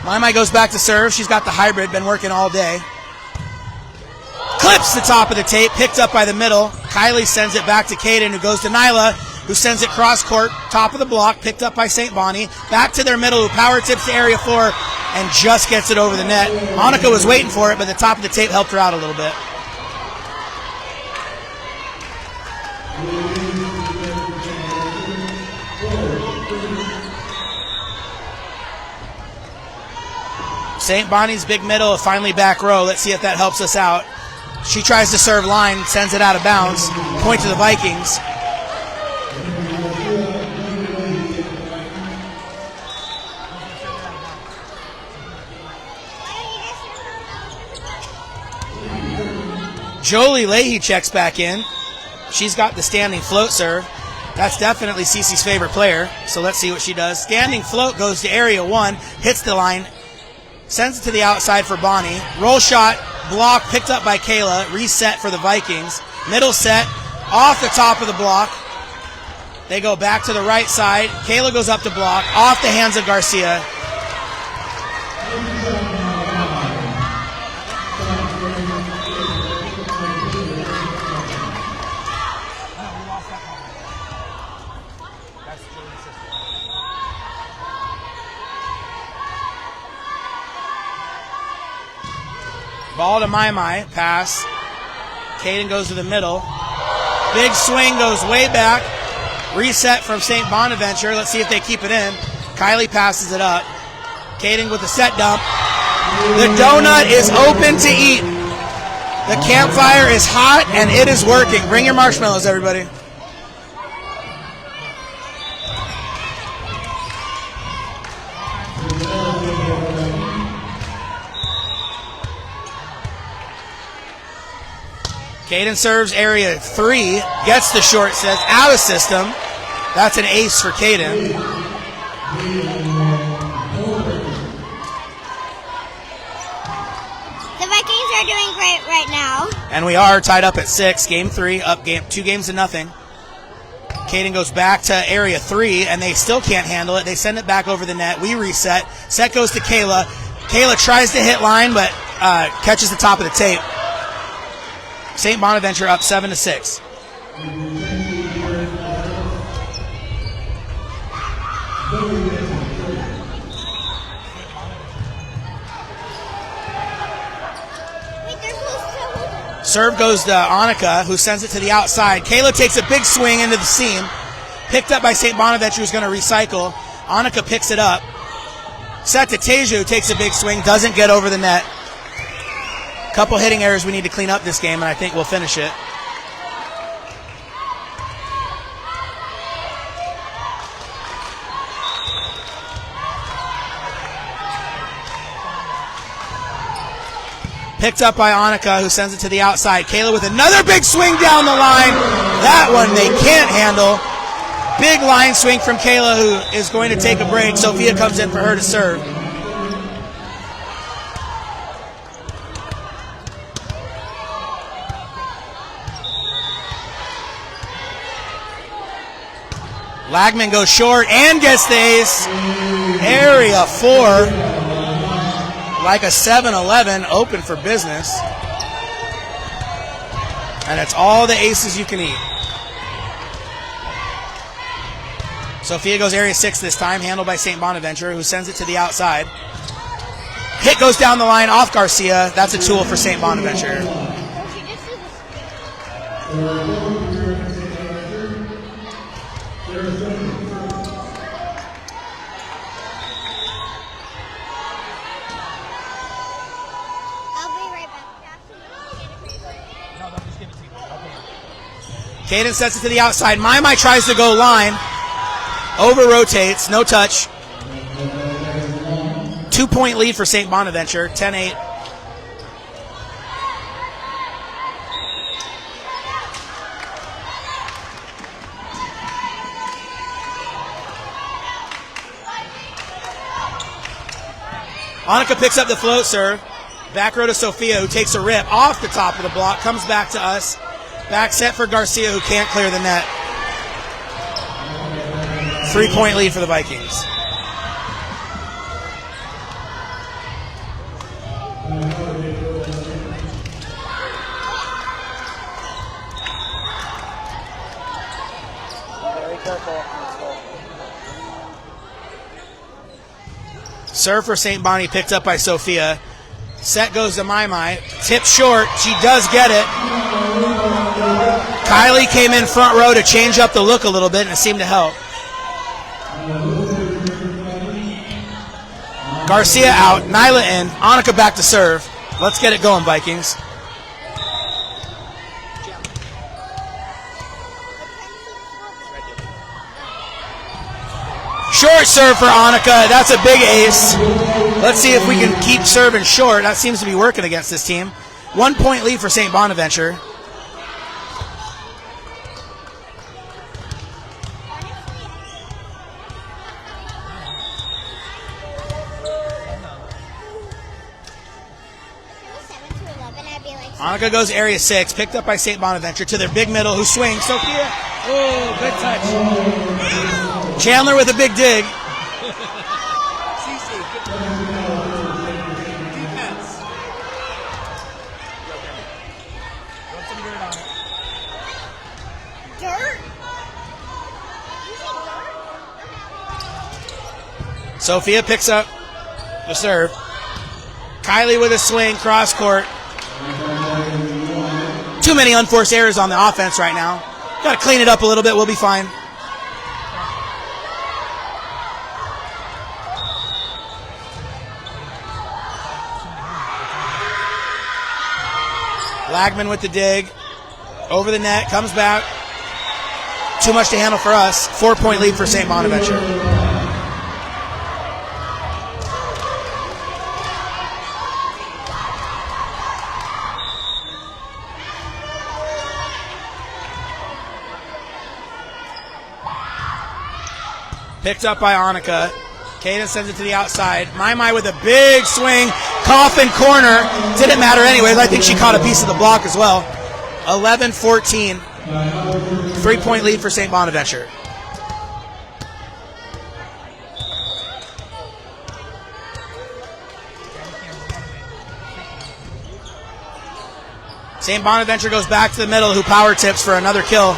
Mai goes back to serve. She's got the hybrid, been working all day. Clips the top of the tape, picked up by the middle. Kylie sends it back to Cayden, who goes to Nyla, who sends it cross court, top of the block, picked up by St. Bonnie. Back to their middle, who power tips to area 4 and just gets it over the net. Monica was waiting for it, but the top of the tape helped her out a little bit. St. Bonnie's big middle, finally back row. Let's see if that helps us out. She tries to serve line, sends it out of bounds. Point to the Vikings. Jolie Leahy checks back in. She's got the standing float serve. That's definitely Cece's favorite player. So let's see what she does. Standing float goes to area 1, hits the line, sends it to the outside for Bonnie. Roll shot, block, picked up by Kayla. Reset for the Vikings. Middle set, off the top of the block. They go back to the right side. Kayla goes up to block, off the hands of Garcia. Ball to Mai, pass. Cayden goes to the middle. Big swing goes way back. Reset from St. Bonaventure. Let's see if they keep it in. Kylie passes it up. Cayden with the set dump. The donut is open to eat. The campfire is hot and it is working. Bring your marshmallows, everybody. Cayden serves area 3, gets the short set, out of system. That's an ace for Cayden. The Vikings are doing great right now. And we are tied up at 6. Game 3, up 2 games to nothing. Cayden goes back to area 3, and they still can't handle it. They send it back over the net. We reset. Set goes to Kayla. Kayla tries to hit line, but catches the top of the tape. St Bonaventure up 7-6. Serve goes to Annika, who sends it to the outside. Kayla takes a big swing into the seam. Picked up by St Bonaventure, who's going to recycle. Annika picks it up. Set to Teju, who takes a big swing, doesn't get over the net. Couple hitting errors we need to clean up this game, and I think we'll finish it. Picked up by Annika, who sends it to the outside. Kayla with another big swing down the line. That one they can't handle. Big line swing from Kayla, who is going to take a break. Sophia comes in for her to serve. Lagman goes short and gets the ace. Area 4. Like a 7-Eleven, open for business. And it's all the aces you can eat. Sophia goes area 6 this time, handled by St Bonaventure, who sends it to the outside. Hit goes down the line off Garcia. That's a tool for St Bonaventure. Cayden sets it to the outside. Mai tries to go line. Over rotates. No touch. 2-point lead for St Bonaventure. 10-8. Annika picks up the float serve. Back row to Sophia, who takes a rip off the top of the block. Comes back to us. Back set for Garcia, who can't clear the net. 3-point lead for the Vikings. Very careful. Serve for St. Bonnie picked up by Sophia. Set goes to Mai. Tip short. She does get it. Kylie came in front row to change up the look a little bit, and it seemed to help. Garcia out. Nyla in. Annika back to serve. Let's get it going, Vikings. Short serve for Annika. That's a big ace. Let's see if we can keep serving short. That seems to be working against this team. 1-point lead for St. Bonaventure. Annika goes area 6, picked up by St. Bonaventure to their big middle, who swings. Sophia. Oh, good touch. Chandler with a big dig. Defense. Dirt? Sophia picks up the serve. Kylie with a swing, cross court. Too many unforced errors on the offense right now. Got to clean it up a little bit. We'll be fine. Lagman with the dig. Over the net. Comes back. Too much to handle for us. 4-point lead for St. Bonaventure. Picked up by Annika. Cayden sends it to the outside. My with a big swing. Coffin corner. Didn't matter anyways. I think she caught a piece of the block as well. 11-14. 3-point lead for St. Bonaventure. St. Bonaventure goes back to the middle, who power tips for another kill.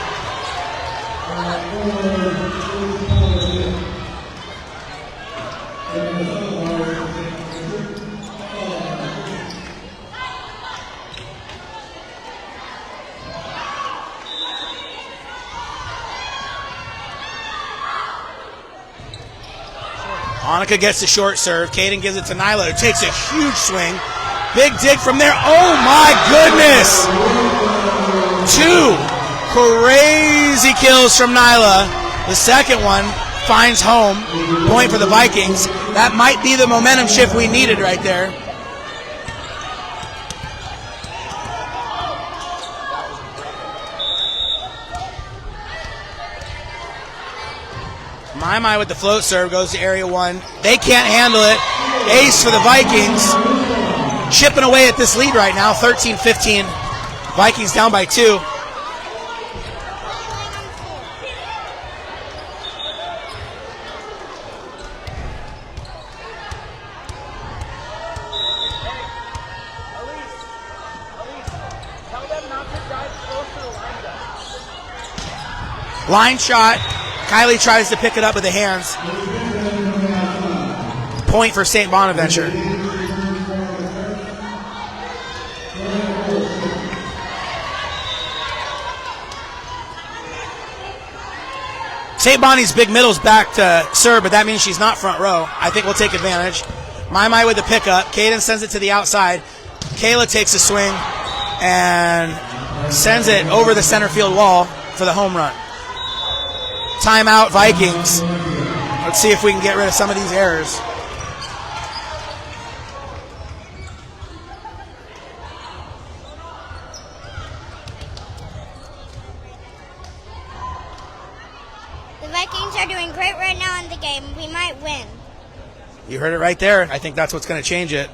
Annika gets the short serve. Cayden gives it to Nyla, who takes a huge swing. Big dig from there. Oh my goodness! 2 crazy kills from Nyla. The second one finds home. Point for the Vikings. That might be the momentum shift we needed right there. My with the float serve goes to area 1. They can't handle it. Ace for the Vikings. Chipping away at this lead right now, 13-15. Vikings down by 2. Line shot. Kylie tries to pick it up with the hands. Point for St. Bonaventure. St. Bonnie's big middle's back to serve, but that means she's not front row. I think we'll take advantage. My with the pickup. Cayden sends it to the outside. Kayla takes a swing and sends it over the center field wall for the home run. Timeout, Vikings. Let's see if we can get rid of some of these errors. The Vikings are doing great right now in the game. We might win. You heard it right there. I think that's what's going to change it.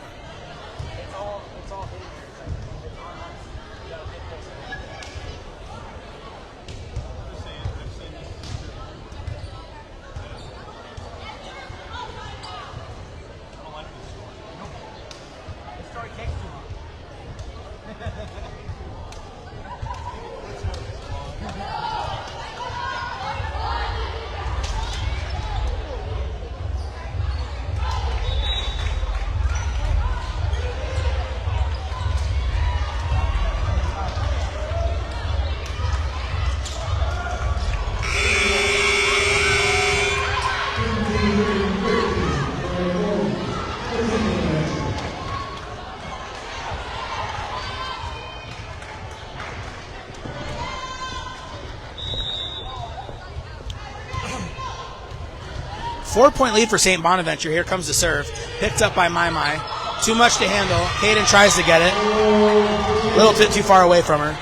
Four-point lead for St. Bonaventure. Here comes the serve. Picked up by My. Too much to handle. Cayden tries to get it. A little bit too far away from her.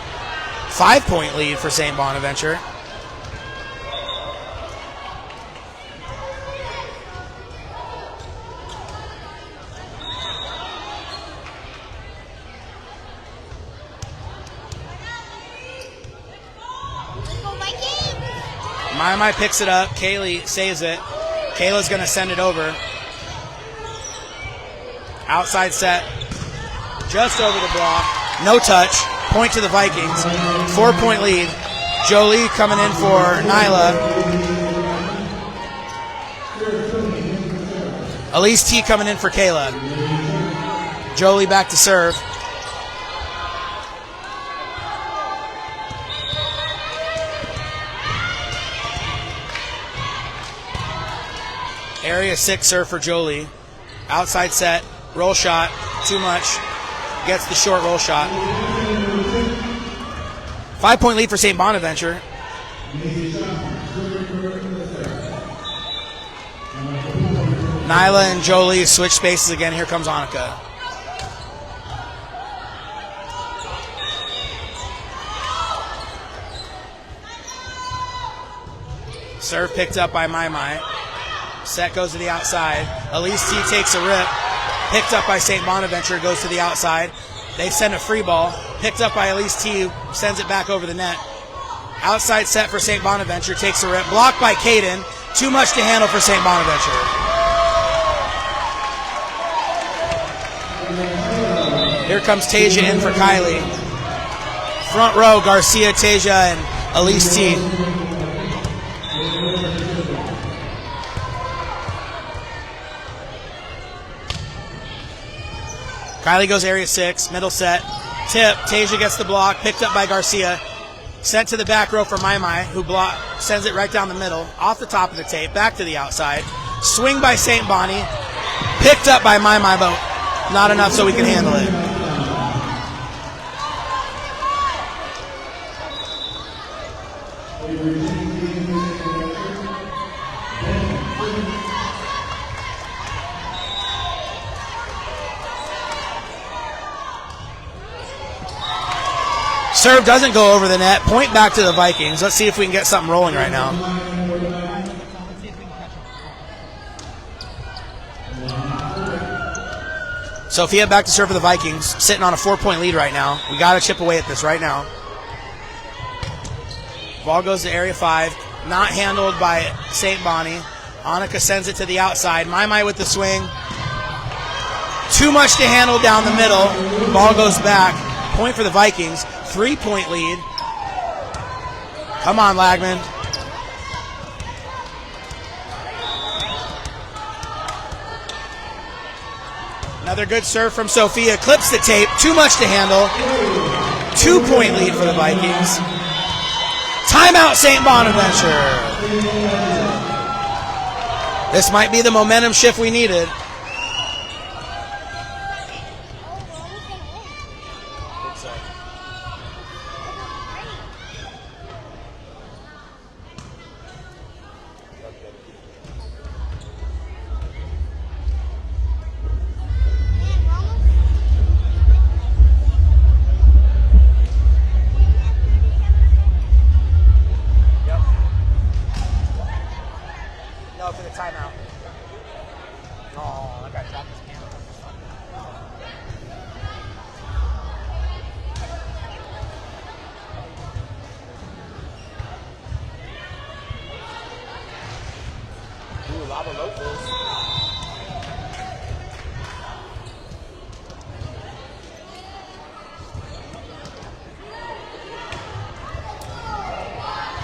5-point lead for St. Bonaventure. My picks it up. Kaylee saves it. Kayla's going to send it over. Outside set. Just over the block. No touch. Point to the Vikings. 4-point lead. Jolie coming in for Nyla. Elise T coming in for Kayla. Jolie back to serve. Area 6 serve for Jolie. Outside set. Roll shot. Too much. Gets the short roll shot. 5-point lead for St. Bonaventure. Nyla and Jolie switch spaces again. Here comes Annika. Serve picked up by My. Set goes to the outside. Elise T takes a rip. Picked up by St. Bonaventure, goes to the outside. They send a free ball. Picked up by Elise T, sends it back over the net. Outside set for St. Bonaventure, takes a rip. Blocked by Cayden. Too much to handle for St. Bonaventure. Here comes Tasia in for Kylie. Front row, Garcia, Tasia, and Elise T. Kylie goes area 6, middle set. Tip, Tasia gets the block, picked up by Garcia. Sent to the back row for Mai, who sends it right down the middle, off the top of the tape, back to the outside. Swing by St. Bonnie, picked up by Mai, but not enough so we can handle it. Serve doesn't go over the net. Point back to the Vikings. Let's see if we can get something rolling right now. Sophia back to serve for the Vikings. Sitting on a 4-point lead right now. We got to chip away at this right now. Ball goes to area 5. Not handled by St. Bonnie. Annika sends it to the outside. Mai with the swing. Too much to handle down the middle. Ball goes back. Point for the Vikings. 3-point lead. Come on, Lagman. Another good serve from Sophia. Clips the tape. Too much to handle. 2-point lead for the Vikings. Timeout, St. Bonaventure. This might be the momentum shift we needed. For the timeout. Oh, that guy dropped his camera. Ooh, lava locals.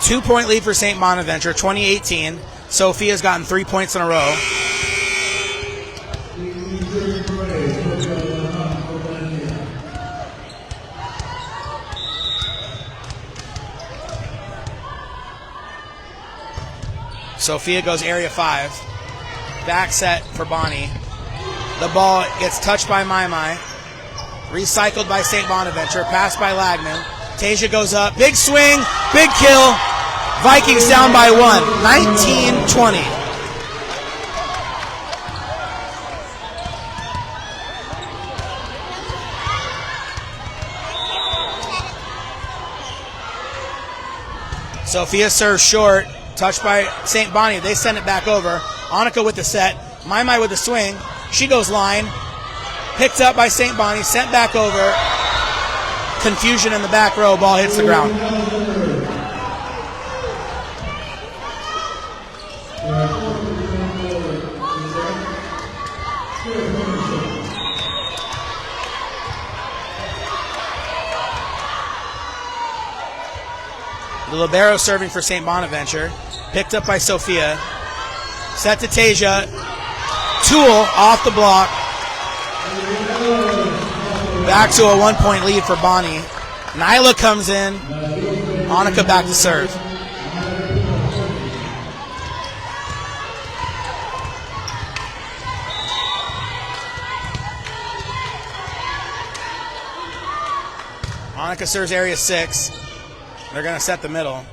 Two-point lead for St. Bonaventure, 2018. Sophia's gotten 3 points in a row. Sophia goes area 5. Back set for Bonnie. The ball gets touched by Mai. Recycled by St. Bonaventure. Passed by Lagman. Tasia goes up. Big swing. Big kill. Vikings down by 1, 19-20. Sophia serves short, touched by St. Bonnie. They send it back over. Annika with the set. Mai with the swing. She goes line. Picked up by St. Bonnie, sent back over. Confusion in the back row. Ball hits the ground. The libero serving for St. Bonaventure. Picked up by Sophia. Set to Tasia. Toole off the block. Back to a 1-point lead for Bonnie. Nyla comes in. Annika back to serve. Annika serves area 6. They're going to set the middle.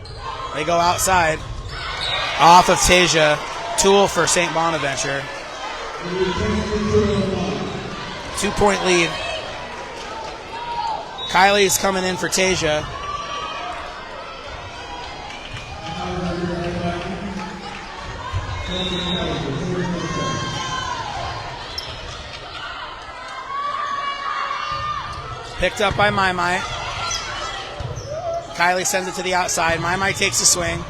They go outside. Off of Tasia. Toole for St. Bonaventure. 2-point lead. Kylie's coming in for Tasia. Picked up by My. Kylie sends it to the outside. My takes a swing.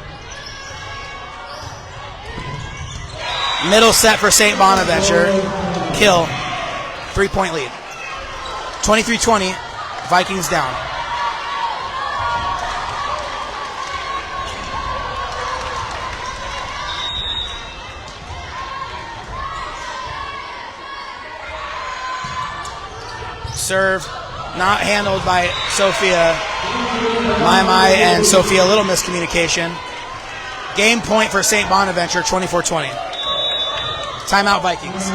Middle set for St Bonaventure. Kill. 3-point lead. 23-20. Vikings down. Serve not handled by Sophia. My and Sophia, a little miscommunication. Game point for St Bonaventure, 24-20. Timeout Vikings.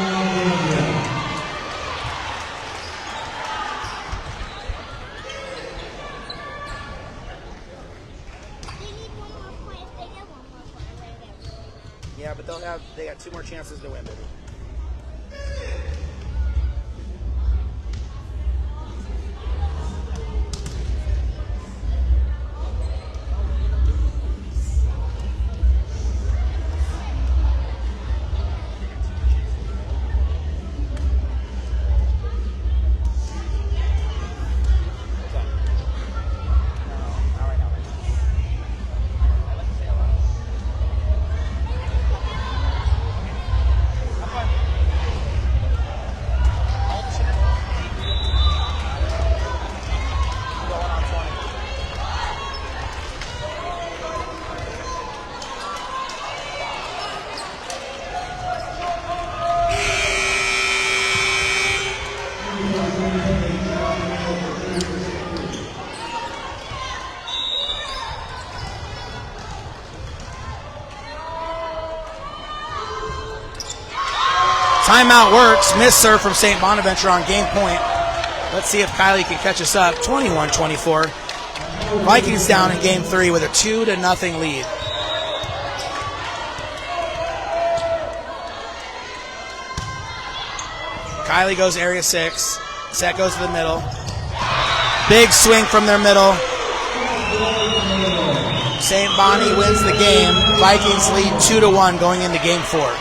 Yeah, but they got 2 more chances to win, baby. Timeout works. Miss serve from St. Bonaventure on game point. Let's see if Kylie can catch us up. 21-24. Vikings down in game 3 with a 2-0 lead. Kylie goes area 6. Set goes to the middle. Big swing from their middle. St. Bonnie wins the game. Vikings lead 2-1 going into game 4.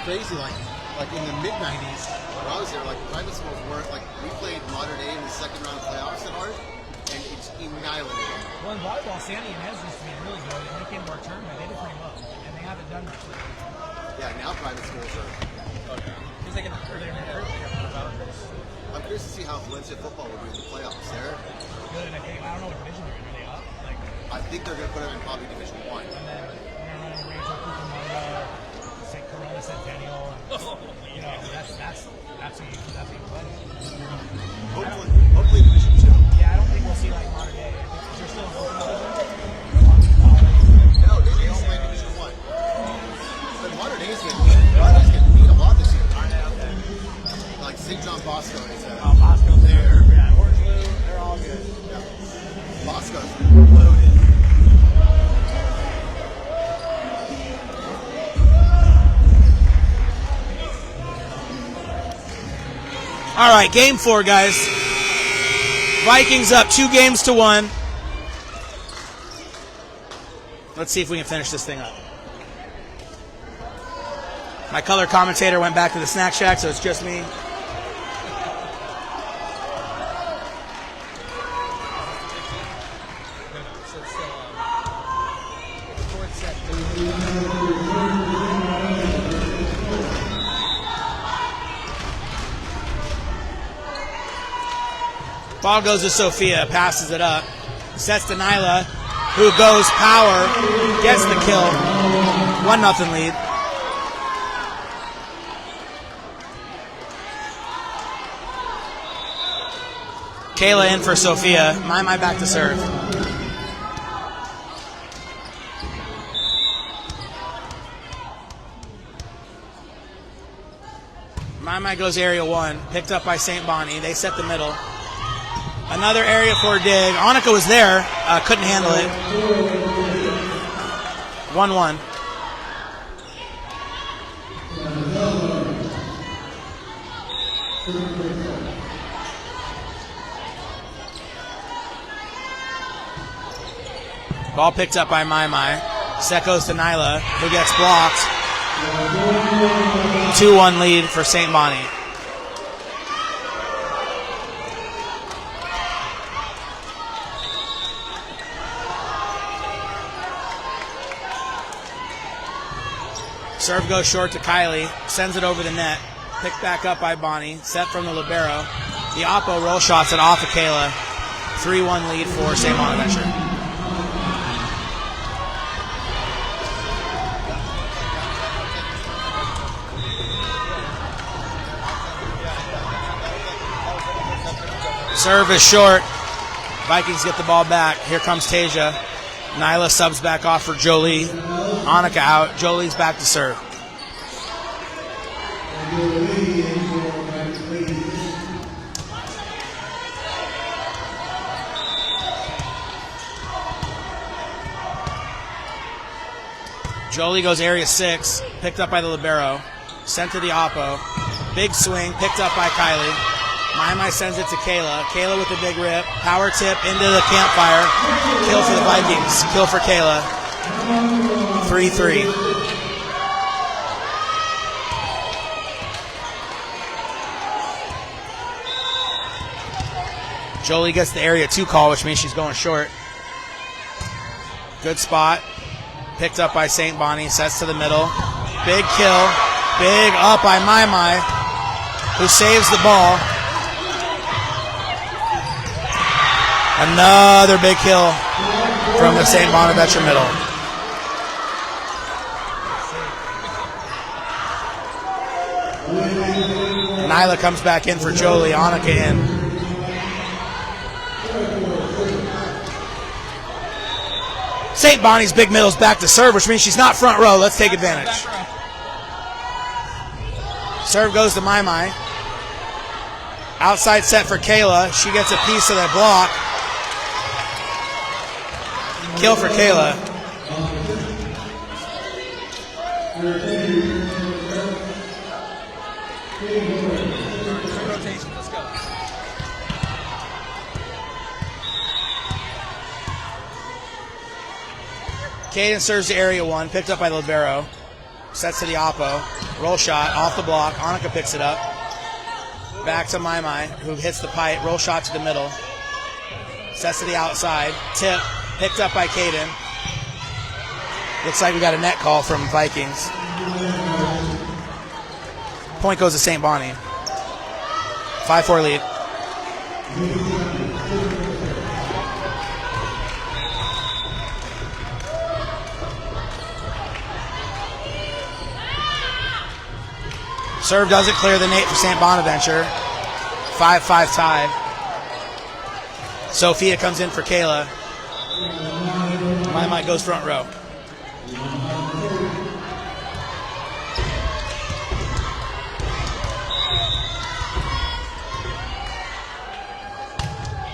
Crazy, like in the mid-90s, when I was there, like private schools weren't, like we played Modern Day in the second round of playoffs at Hart, and it's annihilated them. Well, in volleyball, Sandy and Ez used to be really good, and they came to our tournament, they did pretty well, and they haven't done much lately. Yeah, now private schools are. Okay. Because they can recruit, I'm curious to see how Valencia football will do in the playoffs. They're good in a game. I don't know what division they're in. Are they up? Like, I think they're going to put them in probably Division 1. And then they're running Rachel Cucamonga, St. Corona Centennial, and, you know, that's who you play. Hopefully Division 2. Yeah, I don't think right, game 4, guys. Vikings up 2-1. Let's see if we can finish this thing up. My color commentator went back to the snack shack, so it's just me. Ball goes to Sophia, passes it up, sets to Nyla, who goes power, gets the kill. 1-0 lead. Kayla in for Sophia. My back to serve. My goes area 1, picked up by St. Bonnie. They set the middle. Another area 4 dig. Annika was there, couldn't handle it. 1-1. Ball picked up by My. Set goes to Nyla, who gets blocked. 2-1 lead for St. Bonnie. Serve goes short to Kylie, sends it over the net, picked back up by Bonnie, set from the libero. The oppo roll shots it off of Kayla. 3-1 lead for St. Bonaventure. Serve is short. Vikings get the ball back. Here comes Tasia. Nyla subs back off for Jolie. Annika out. Jolie's back to serve. Jolie goes area 6. Picked up by the libero. Sent to the oppo. Big swing. Picked up by Kylie. My sends it to Kayla. Kayla with a big rip. Power tip into the campfire. Kill for the Vikings. Kill for Kayla. 3-3. Jolie gets the area 2 call, which means she's going short. Good spot. Picked up by St. Bonnie. Sets to the middle. Big kill. Big up by My, who saves the ball. Another big kill from the St. Bonaventure middle. Nyla comes back in for Jolie. Annika in. St. Bonnie's big middle's back to serve, which means she's not front row. Let's take advantage. Serve goes to My. Outside set for Kayla. She gets a piece of that block. Kill for Kayla. Cayden serves to area 1, picked up by the libero. Sets to the oppo. Roll shot off the block. Annika picks it up. Back to My, who hits the pipe. Roll shot to the middle. Sets to the outside. Tip. Picked up by Cayden. Looks like we got a net call from Vikings. Point goes to St. Bonnie. 5-4 lead. Serve doesn't clear the net for St. Bonaventure. 5-5 tie. Sophia comes in for Kayla. My goes front row.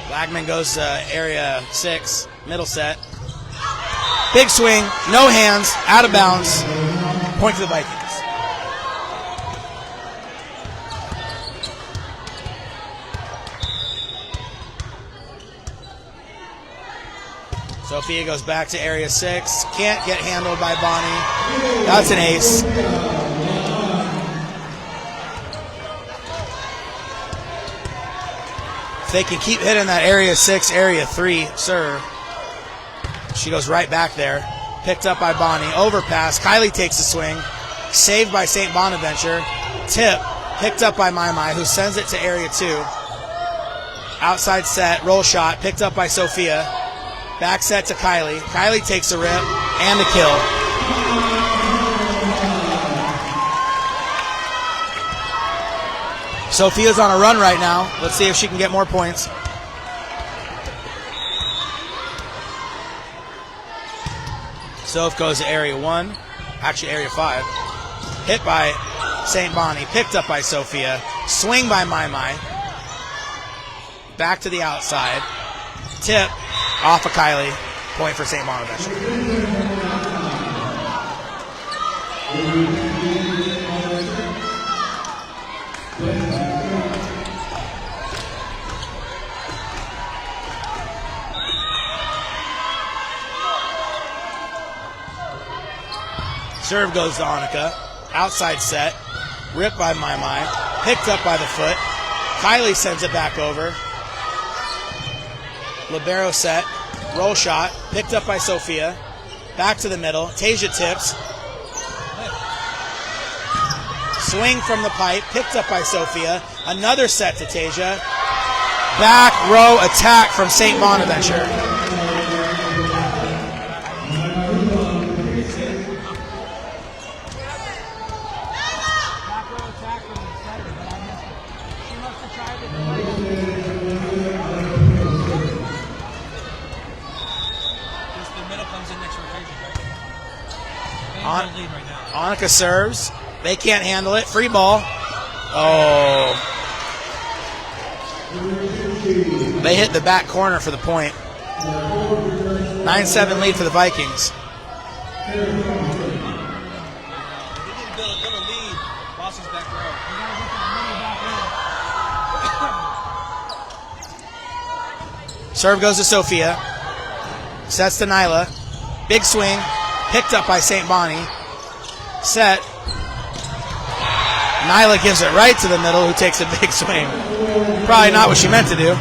Blackman goes area 6, middle set. Big swing, no hands, out of bounds. Point for the Vikings. Sophia goes back to area 6. Can't get handled by Bonnie. That's an ace. If they can keep hitting that area 6, area 3 serve. She goes right back there. Picked up by Bonnie. Overpass. Kylie takes the swing. Saved by St Bonaventure. Tip. Picked up by Mai, who sends it to area 2. Outside set. Roll shot. Picked up by Sophia. Back set to Kylie. Kylie takes a rip and a kill. Sophia's on a run right now. Let's see if she can get more points. Soph goes to area 1, actually area 5. Hit by St. Bonnie, picked up by Sophia. Swing by Mai. Back to the outside. Tip off of Kylie. Point for St. Bonaventure. Serve goes to Annika. Outside set. Ripped by Mai. Picked up by the foot. Kylie sends it back over. Libero set. Roll shot. Picked up by Sophia. Back to the middle. Tasia tips. Swing from the pipe. Picked up by Sophia. Another set to Tasia. Back row attack from St. Bonaventure. Annika serves. They can't handle it. Free ball. Oh. They hit the back corner for the point. 9-7 lead for the Vikings. Serve goes to Sophia. Sets to Nyla. Big swing. Picked up by St. Bonnie. Set. Nyla gives it right to the middle, who takes a big swing. Probably not what she meant to do.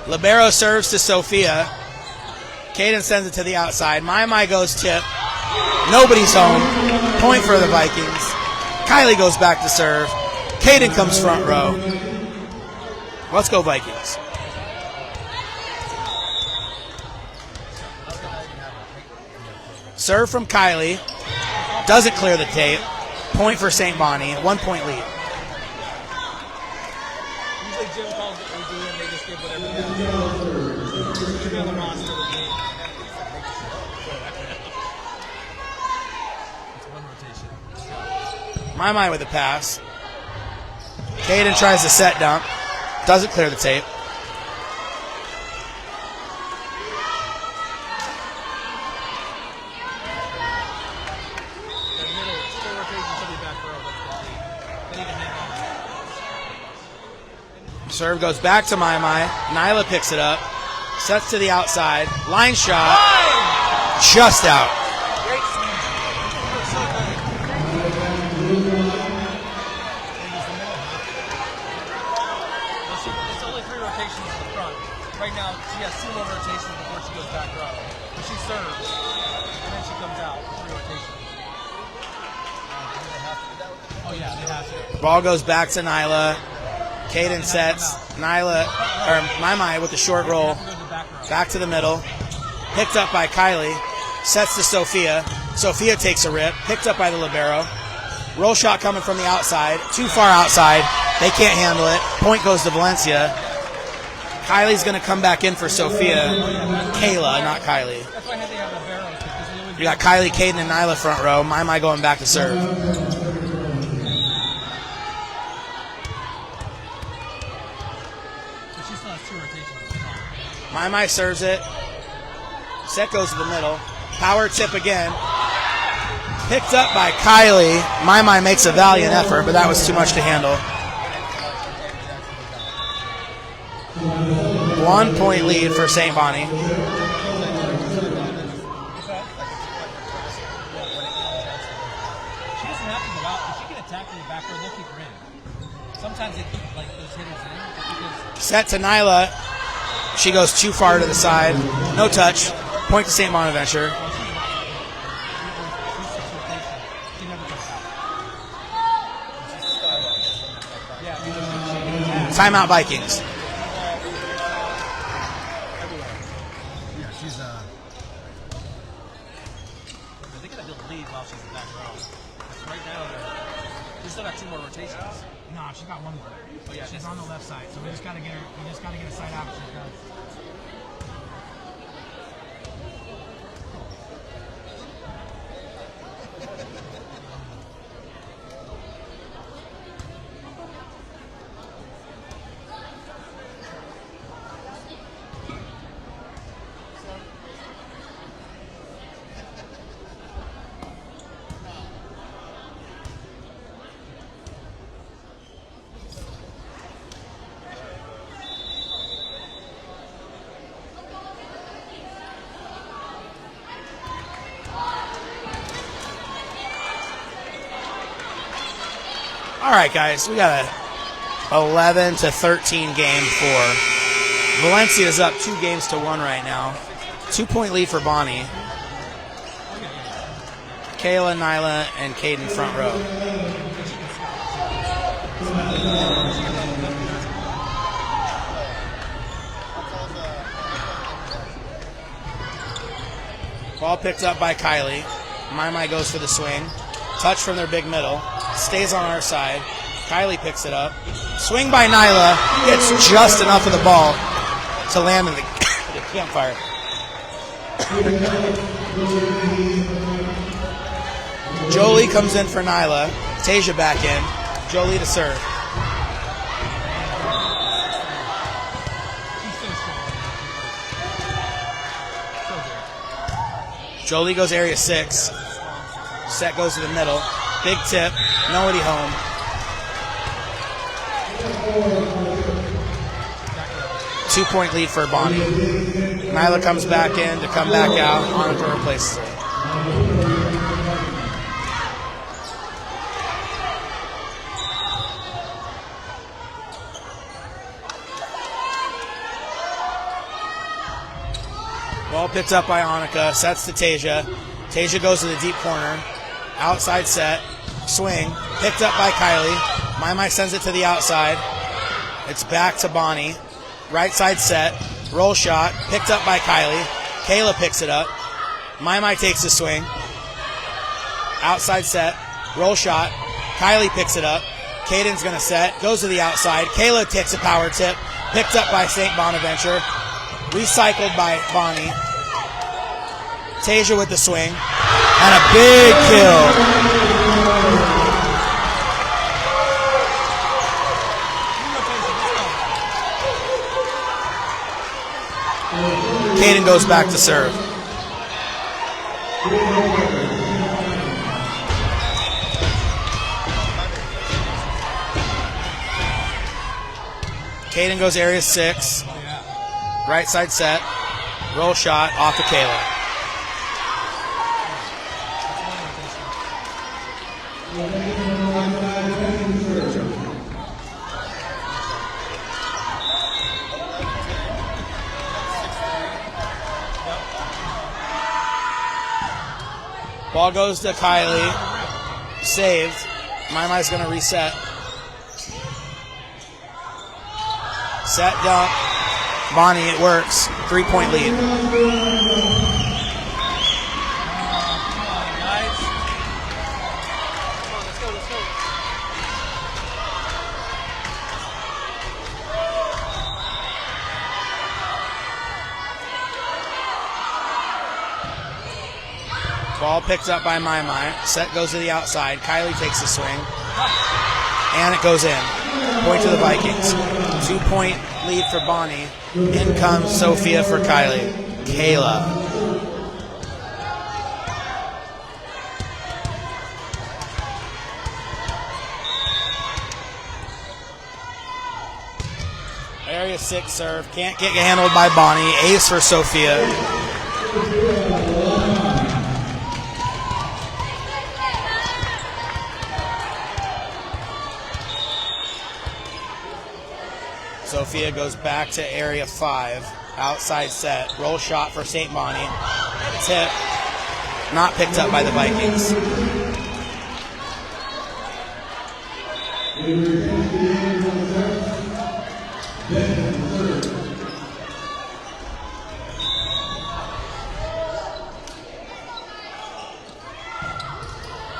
Libero serves to Sophia. Cayden sends it to the outside. Mai goes tip. Nobody's home. Point for the Vikings. Kylie goes back to serve. Cayden comes front row. Let's go Vikings. Serve from Kylie. Doesn't clear the tape. Point for St. Bonnie. 1 point lead. Usually Jim calls it OD and they just give whatever they have. Usually on the roster of the game. It's one rotation. Mai with a pass. Cayden tries to set dump. Doesn't clear the tape. Serve goes back to Mai. Nyla picks it up. Sets to the outside. Line shot. Just out. It's only 3 rotations in the front. Right now, she has 2 more rotations before she goes back row. But she serves, and then she comes out for 3 rotations. Oh yeah, they have to. Ball goes back to Nyla. Cayden sets. Nyla, or Mai with the short roll. Back to the middle. Picked up by Kylie. Sets to Sophia. Sophia takes a rip. Picked up by the libero. Roll shot coming from the outside. Too far outside. They can't handle it. Point goes to Valencia. Kylie's going to come back in for Sophia. Kayla, not Kylie. You got Kylie, Cayden, and Nyla front row. Mai going back to serve. Mai serves it. Set goes to the middle. Power tip again. Picked up by Kylie. My makes a valiant effort, but that was too much to handle. 1 point lead for St. Bonnie. Sometimes they keep like those hitters in just because. Set to Nyla. She goes too far to the side. No touch. Point to St. Bonaventure. Timeout Vikings. Yeah, she's They gotta build a lead while she's in the back row. Because right now we still got 2 more rotations. No, she got one more. Oh yeah, She's on the left side, so we just gotta get her. We just gotta get a side out. She's done. All right, guys, we got a 11-13 game for Valencia's up 2-1 right now. 2-point lead for Bonnie. Kayla, Nyla, and Cayden front row. Ball picked up by Kylie. My goes for the swing. Touch from their big middle. Stays on our side. Kylie picks it up. Swing by Nyla. Gets just enough of the ball to land in the campfire. Jolie comes in for Nyla. Tasia back in. Jolie to serve. Jolie goes area 6. Set goes to the middle. Big tip. Nobody home. Two-point lead for Bonnie. Nyla comes back in to come back out. Monica replaces her. Ball picked up by Annika. Sets to Tasia. Tasia goes to the deep corner. Outside set. Swing. Picked up by Kylie. My sends it to the outside. It's back to Bonnie. Right side set. Roll shot. Picked up by Kylie. Kayla picks it up. My takes the swing. Outside set. Roll shot. Kylie picks it up. Cayden's going to set. Goes to the outside. Kayla takes a power tip. Picked up by St. Bonaventure. Recycled by Bonnie. Tasia with the swing. And a big kill. Cayden goes back to serve. Cayden goes area 6. Right side set. Roll shot off to Kayla. Ball goes to Kylie. Saved. Mai's going to reset. Set, dunk. Bonnie, it works. 3-point lead. Ball picked up by Mai. Set goes to the outside. Kylie takes the swing. And it goes in. Point to the Vikings. 2-point lead for Bonnie. In comes Sophia for Kylie. Kayla. Area 6 serve. Can't get handled by Bonnie. Ace for Sophia. Sophia goes back to Area 5. Outside set. Roll shot for St. Bonnie. Tip. Not picked up by the Vikings.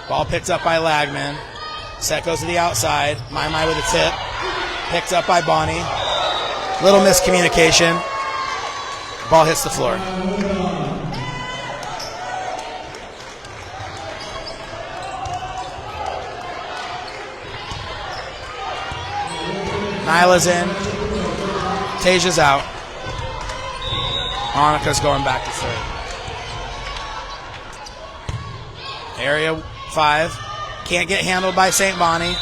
Ball picked up by Lagman. Set goes to the outside. My with a tip. Picked up by Bonnie. Little miscommunication. Ball hits the floor. Nyla's in. Tasia's out. Annika's going back to serve. Area 5. Can't get handled by St. Bonnie.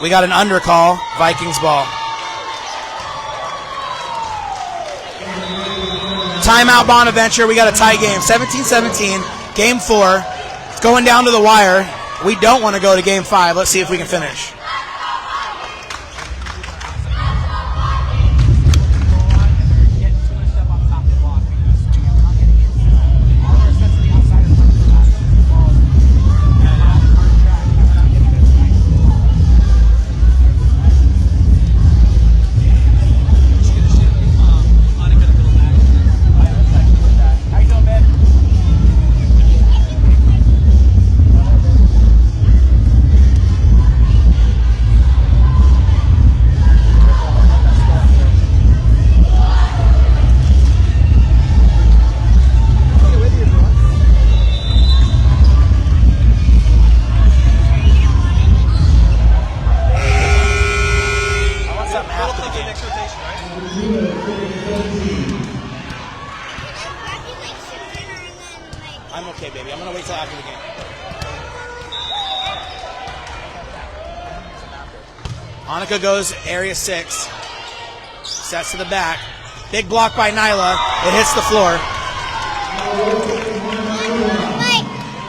We got an undercall. Vikings ball. Timeout Bonaventure. We got a tie game. 17-17. Game 4. It's going down to the wire. We don't want to go to game 5. Let's see if we can finish. I'm okay, baby. I'm going to wait till after the game. Annika goes Area 6. Sets to the back. Big block by Nyla. It hits the floor. Mike,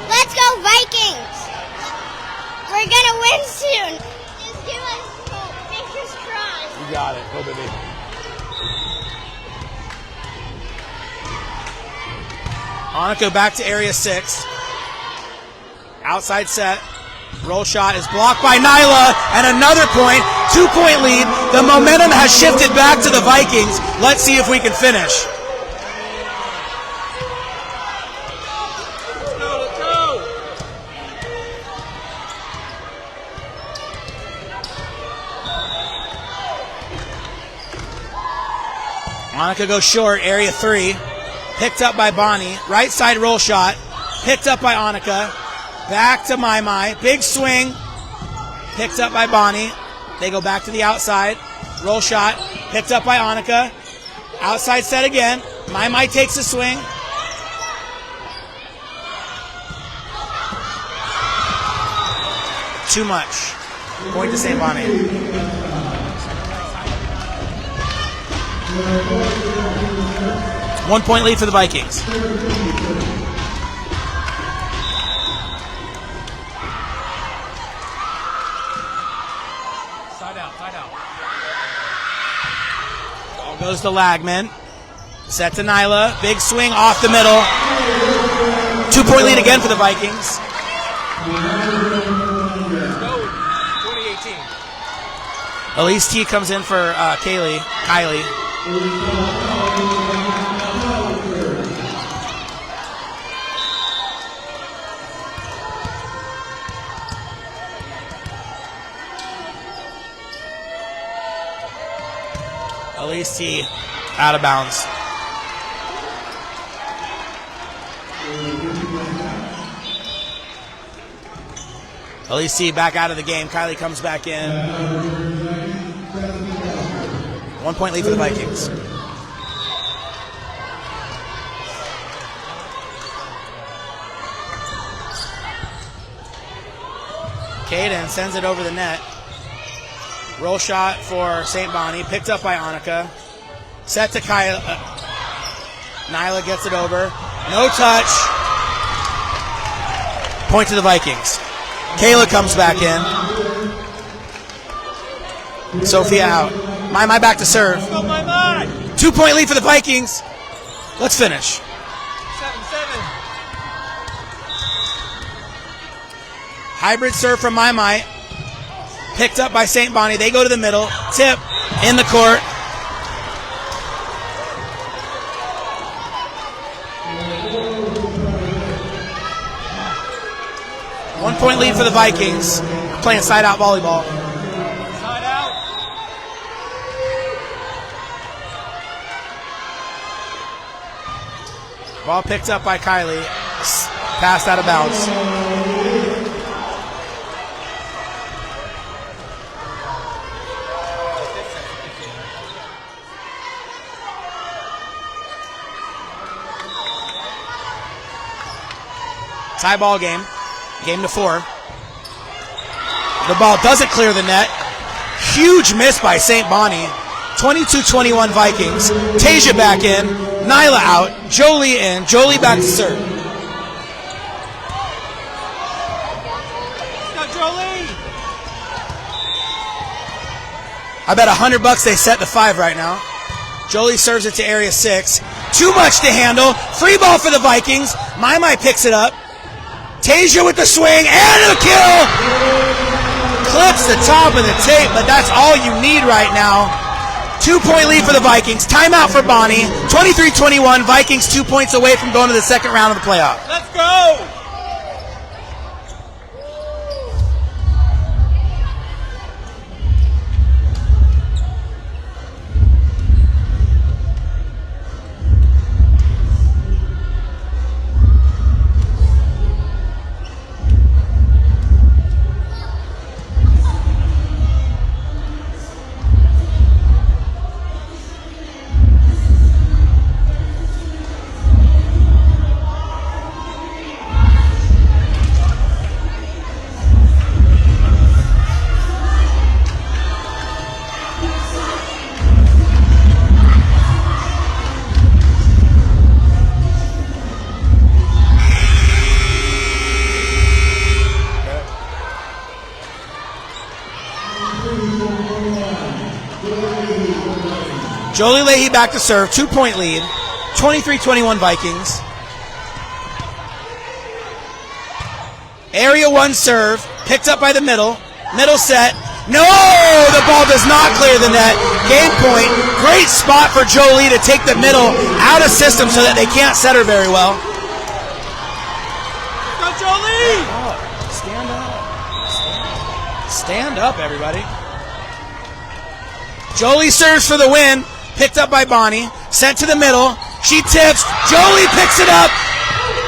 let's go Vikings. We're going to win soon. Just give us hope. Fingers crossed. You got it. Go, baby. Annika back to Area 6. Outside set. Roll shot is blocked by Nyla. And another point. 2-point lead. The momentum has shifted back to the Vikings. Let's see if we can finish. Annika goes short. Area 3. Picked up by Bonnie. Right side roll shot. Picked up by Annika. Back to Mai. Big swing. Picked up by Bonnie. They go back to the outside. Roll shot. Picked up by Annika. Outside set again. Mai takes a swing. Too much. Point to St. Bonnie. One-point lead for the Vikings. Side out. Ball goes to Lagman. Set to Nyla. Big swing off the middle. 2-point lead again for the Vikings. 2018. Elise T comes in for Kylie. Elise T out of bounds. Elise T back out of the game. Kylie comes back in. 1-point lead for the Vikings. Cayden sends it over the net. Roll shot for St. Bonnie. Picked up by Annika. Set to Kyla. Nyla gets it over. No touch. Point to the Vikings. Kayla comes back in. Sophia out. My back to serve. 2-point lead for the Vikings. Let's finish. 7-7. Hybrid serve from My. Picked up by St. Bonnie. They go to the middle. Tip in the court. One-point lead for the Vikings. Playing side-out volleyball. Side out. Ball picked up by Kylie. Passed out of bounds. Tie ball game. Game to 4. The ball doesn't clear the net. Huge miss by St. Bonnie. 22-21 Vikings. Tasia back in. Nyla out. Jolie in. Jolie back to serve. Go, Jolie. I bet $100 they set the 5 right now. Jolie serves it to area 6. Too much to handle. Free ball for the Vikings. My picks it up. Tasia with the swing and a kill. Clips the top of the tape, but that's all you need right now. 2-point lead for the Vikings. Timeout for Bonnie. 23-21. Vikings 2 points away from going to the second round of the playoff. Let's go. Jolie Leahy back to serve. 2-point lead. 23-21 Vikings. Area 1 serve. Picked up by the middle. Middle set. No! The ball does not clear the net. Game point. Great spot for Jolie to take the middle out of system so that they can't set her very well. Go, Jolie! Stand up. Stand up, everybody. Jolie serves for the win. Picked up by Bonnie. Sent to the middle. She tips. Jolie picks it up.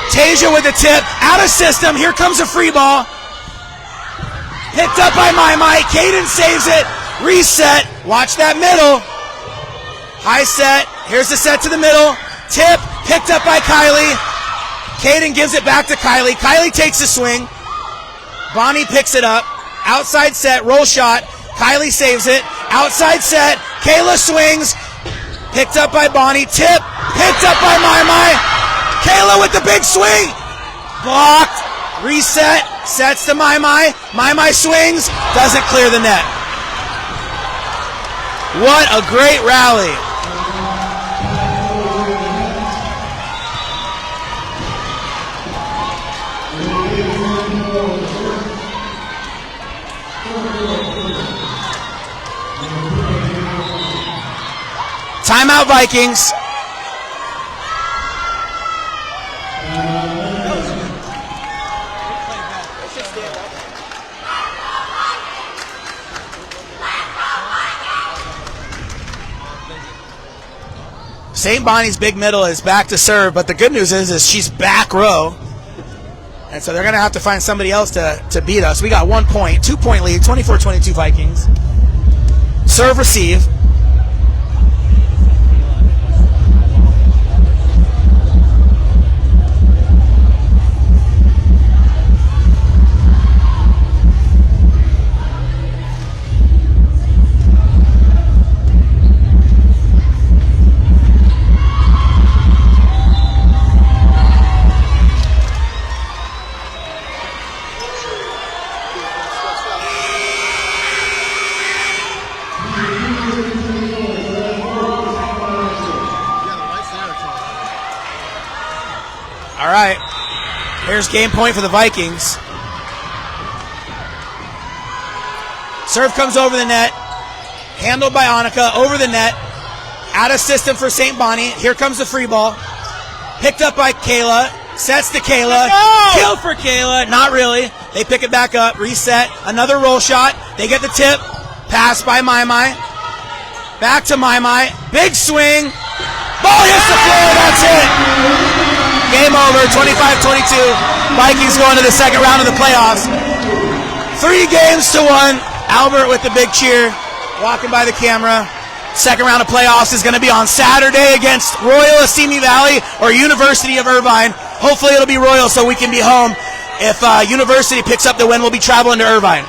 Tasia with the tip. Out of system. Here comes a free ball. Picked up by My. Cayden saves it. Reset. Watch that middle. High set. Here's the set to the middle. Tip. Picked up by Kylie. Cayden gives it back to Kylie. Kylie takes a swing. Bonnie picks it up. Outside set. Roll shot. Kylie saves it. Outside set. Kayla swings. Picked up by Bonnie. Tip. Picked up by My. Kayla with the big swing. Blocked. Reset. Sets to My. My swings. Doesn't clear the net. What a great rally. Timeout Vikings. St. Bonnie's big middle is back to serve, but the good news is she's back row. And so they're going to have to find somebody else to beat us. We got 1 point, 2-point lead, 24-22 Vikings. Serve, receive. Here's game point for the Vikings. Serve comes over the net. Handled by Annika, over the net. Out of system for St. Bonnie. Here comes the free ball. Picked up by Kayla. Sets to Kayla. Kill for Kayla. Not really. They pick it back up. Reset. Another roll shot. They get the tip. Pass by Mai. Back to Mai. Big swing. Ball hits the floor. That's it. Game over. 25-22. Vikings go into the second round of the playoffs. 3-1. Albert with the big cheer. Walking by the camera. Second round of playoffs is going to be on Saturday against Royal Simi Valley or University of Irvine. Hopefully it'll be Royal so we can be home. If University picks up the win, we'll be traveling to Irvine.